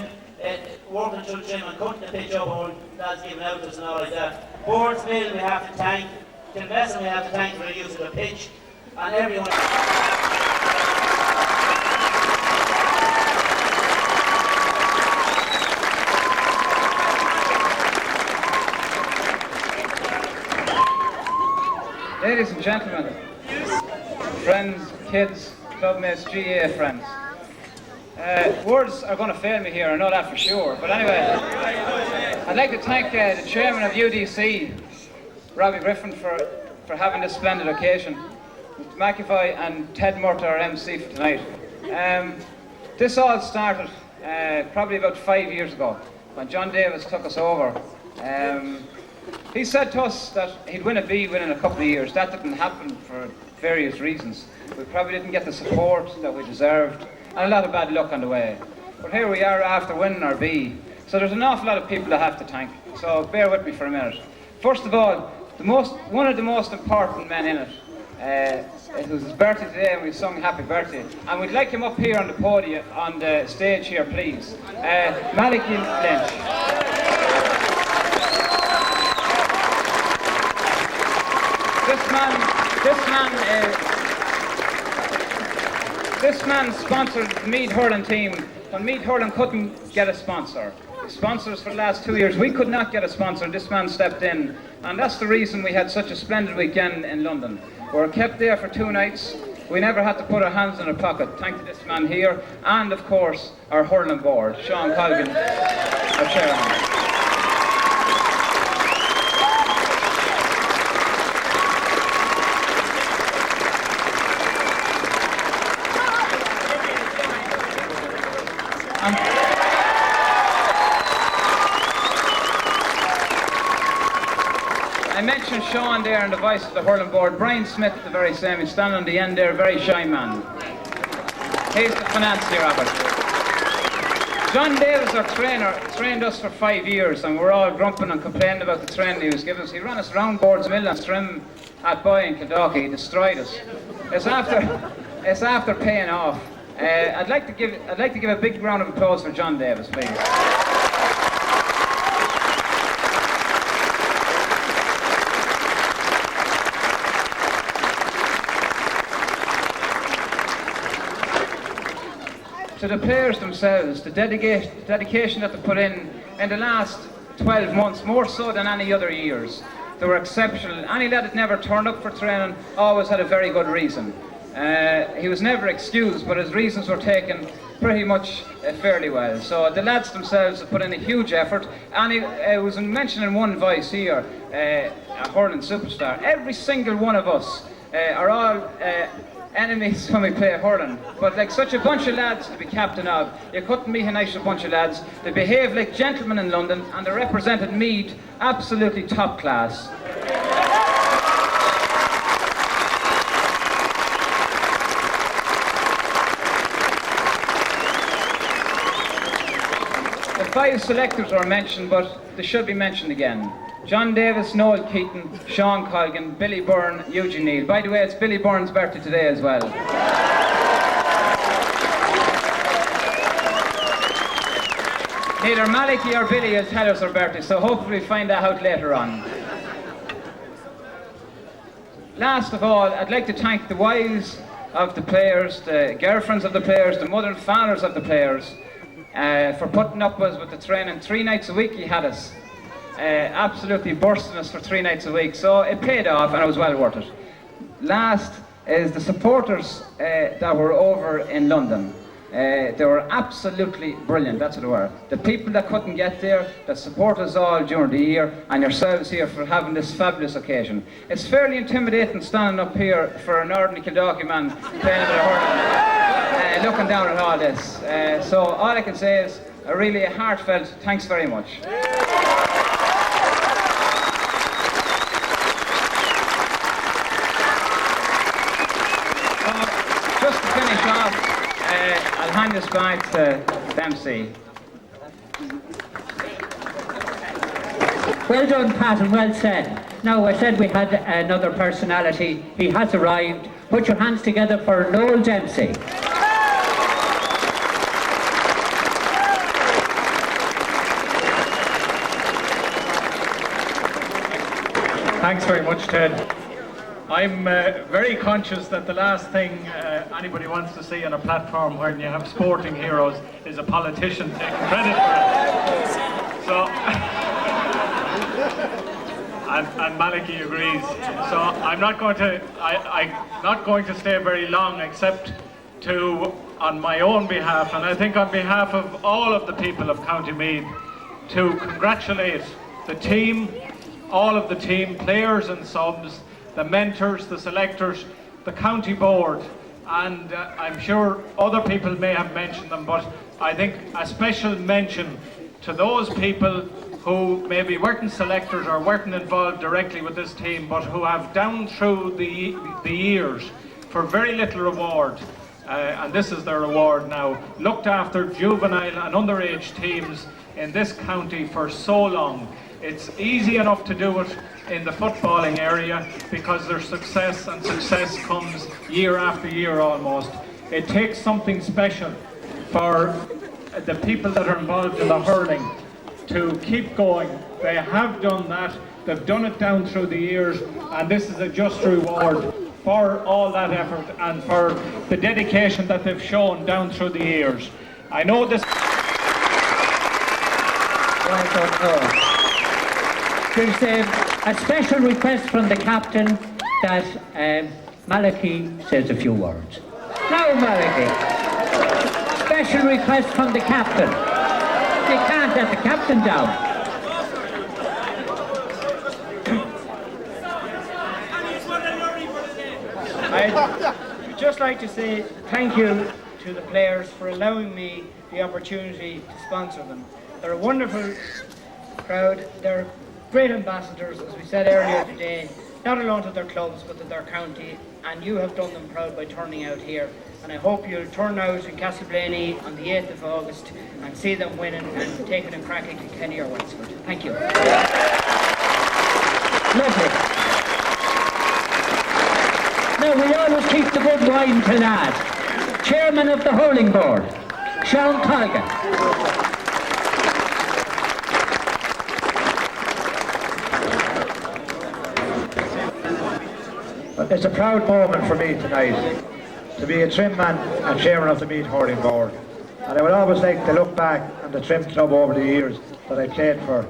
working through trim and cutting the pitch up and lads giving out to us and all like that. Boardsville we have to thank, Kilmessan we have to thank for the use of the pitch, and everyone. Ladies and gentlemen, friends, kids, clubmates, GA friends. Words are going to fail me here, I know that for sure. But anyway, I'd like to thank the chairman of UDC, Robbie Griffin, for having this splendid occasion. McEVOY and Ted Murtagh, our MC for tonight. This all started probably about 5 years ago, when John Davis took us over. He said to us that he'd win a B within a couple of years. That didn't happen for various reasons. We probably didn't get the support that we deserved, and a lot of bad luck on the way. But here we are after winning our B. So there's an awful lot of people I have to thank. So bear with me for a minute. First of all, one of the most important men in it was his birthday today, and we sung happy birthday. And we'd like him up here on the podium, on the stage here, please. Malik Lynch. This man sponsored the Meath hurling team when Meath hurling couldn't get a sponsor. Sponsors for the last 2 years, we could not get a sponsor. This man stepped in, and that's the reason we had such a splendid weekend in London. We were kept there for 2 nights. We never had to put our hands in our pocket, thanks to this man here, and of course our hurling board, Sean Colgan, our chairman. I mentioned Sean there and the vice of the hurling board. Brian Smith, the very same. He's standing on the end there, very shy man. He's the financier of it. John Davis, our trainer, trained us for 5 years, and we're all grumping and complaining about the training he was giving us. He ran us round Boardsmill and Trim at Boy in Kildare. He destroyed us. It's after paying off. I'd like to give a big round of applause for John Davis, please. To the players themselves, the dedication that they put in the last 12 months, more so than any other years. They were exceptional. Any lad that never turned up for training always had a very good reason. He was never excused, but his reasons were taken pretty much fairly well. So the lads themselves have put in a huge effort, and it was mentioned in one voice here, a hurling superstar. Every single one of us are all enemies when we play hurling, but like such a bunch of lads to be captain of, you couldn't be a nicer bunch of lads. They behaved like gentlemen in London, and they represented Meath absolutely top class. The 5 selectors were mentioned, but they should be mentioned again. John Davis, Noel Keaton, Sean Colgan, Billy Byrne, Eugene Neal. By the way, it's Billy Byrne's birthday today as well. Neither Maliki or Billy will tell us her birthday, so hopefully we'll find that out later on. Last of all, I'd like to thank the wives of the players, the girlfriends of the players, the mother and fathers of the players, for putting up with us with the training. 3 nights a week he had us. Absolutely bursting us for 3 nights a week, so it paid off and it was well worth it. Last is the supporters that were over in London. They were absolutely brilliant, that's what they were. The people that couldn't get there, that support us all during the year, and yourselves here for having this fabulous occasion. It's fairly intimidating standing up here for an ordinary Kildare man playing a bit of hurling. looking down at all this. So all I can say is a really heartfelt thanks very much. Just to finish off, I'll hand this back to Dempsey. Well done, Pat, and well said. Now, I said we had another personality. He has arrived. Put your hands together for Noel Dempsey. Thanks very much, Ted. I'm very conscious that the last thing anybody wants to see on a platform when you have sporting heroes is a politician taking credit for it. So, and Maliki agrees. So I'm not going to stay very long, except to, on my own behalf, and I think on behalf of all of the people of County Meath, to congratulate the team, all of the team, players and subs, the mentors, the selectors, the county board, and I'm sure other people may have mentioned them, but I think a special mention to those people who maybe weren't selectors or weren't involved directly with this team, but who have down through the years, for very little reward, and this is their reward now, looked after juvenile and underage teams in this county for so long. It's easy enough to do it in the footballing area because there's success, and success comes year after year almost. It takes something special for the people that are involved in the hurling to keep going. They have done that, they've done it down through the years, and this is a just reward for all that effort and for the dedication that they've shown down through the years. I know this... There's a special request from the captain that Maliki says a few words. Now, Maliki, special request from the captain. You can't let the captain down. I'd just like to say thank you to the players for allowing me the opportunity to sponsor them. They're a wonderful crowd. They're great ambassadors, as we said earlier today, not alone to their clubs but to their county, and you have done them proud by turning out here. And I hope you'll turn out in Castleblaney on the 8th of August and see them winning and taking a crack at Kilkenny or Wexford. Thank you. Lovely. Now, we always keep the good wine to last. Chairman of the Hurling Board, Sean Colgan. It's a proud moment for me tonight to be a trim man and chairman of the Meath Hurling Board. And I would always like to look back on the trim club over the years that I played for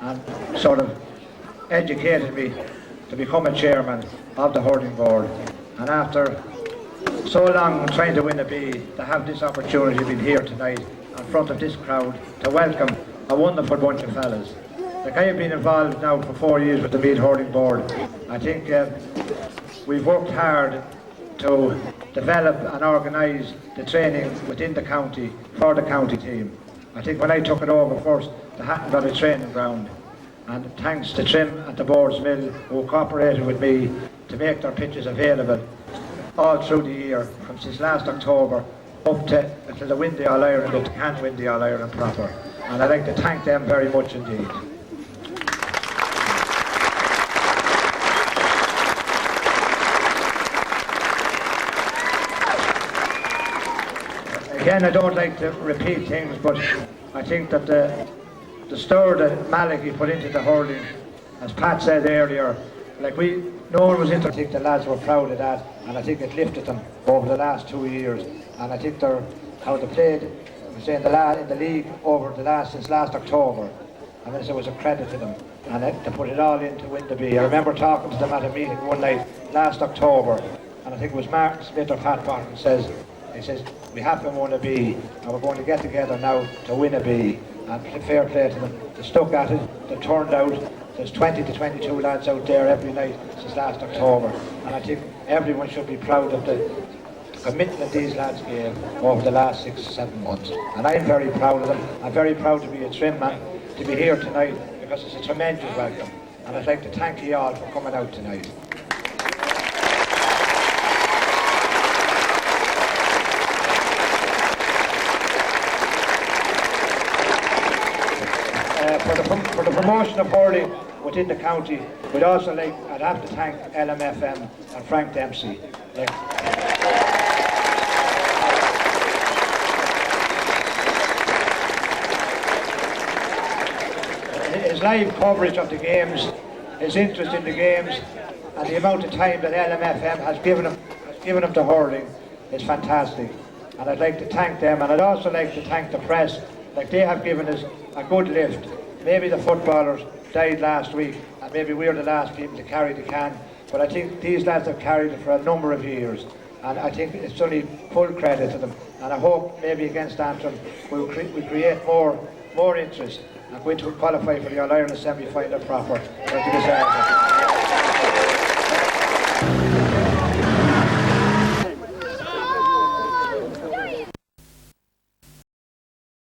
and sort of educated me to become a chairman of the Hurling Board. And after so long trying to win a B, to have this opportunity to be here tonight in front of this crowd to welcome a wonderful bunch of fellas. Like, I have been involved now for 4 years with the Meath Hurling Board. I think we've worked hard to develop and organise the training within the county for the county team. I think when I took it over first, they hadn't got a training ground, and thanks to Trim and the Boards Mill, who cooperated with me to make their pitches available all through the year, from since last October up to until they win the All-Ireland, if they can't win the All-Ireland proper. And I'd like to thank them very much indeed. Again, I don't like to repeat things, but I think that the stir that Maliki put into the hurling, as Pat said earlier, like no one was into it. I think the lads were proud of that, and I think it lifted them over the last 2 years. And I think how they played, I'm saying in the league over since last October, I mean, it was a credit to them, and to put it all in to win the B. I remember talking to them at a meeting one night last October, and I think it was Martin Smith or Pat Bonner he says, we have to win a B, and we're going to get together now to win a B. And fair play to them. They stuck at it, they turned out. There's 20 to 22 lads out there every night since last October. And I think everyone should be proud of the commitment that these lads gave over the last 6 or 7 months. And I'm very proud of them. I'm very proud to be a Trim man, to be here tonight, because it's a tremendous welcome. And I'd like to thank you all for coming out tonight. For the promotion of hurling within the county, I'd have to thank LMFM and Frank Dempsey. His live coverage of the games, his interest in the games, and the amount of time that LMFM has given him to hurling is fantastic. And I'd like to thank them, and I'd also like to thank the press. Like, they have given us a good lift. Maybe the footballers died last week, and maybe we're the last people to carry the can, but I think these lads have carried it for a number of years, and I think it's only full credit to them. And I hope maybe against Antrim we'll create more interest and going to qualify for the All-Ireland semi-final proper.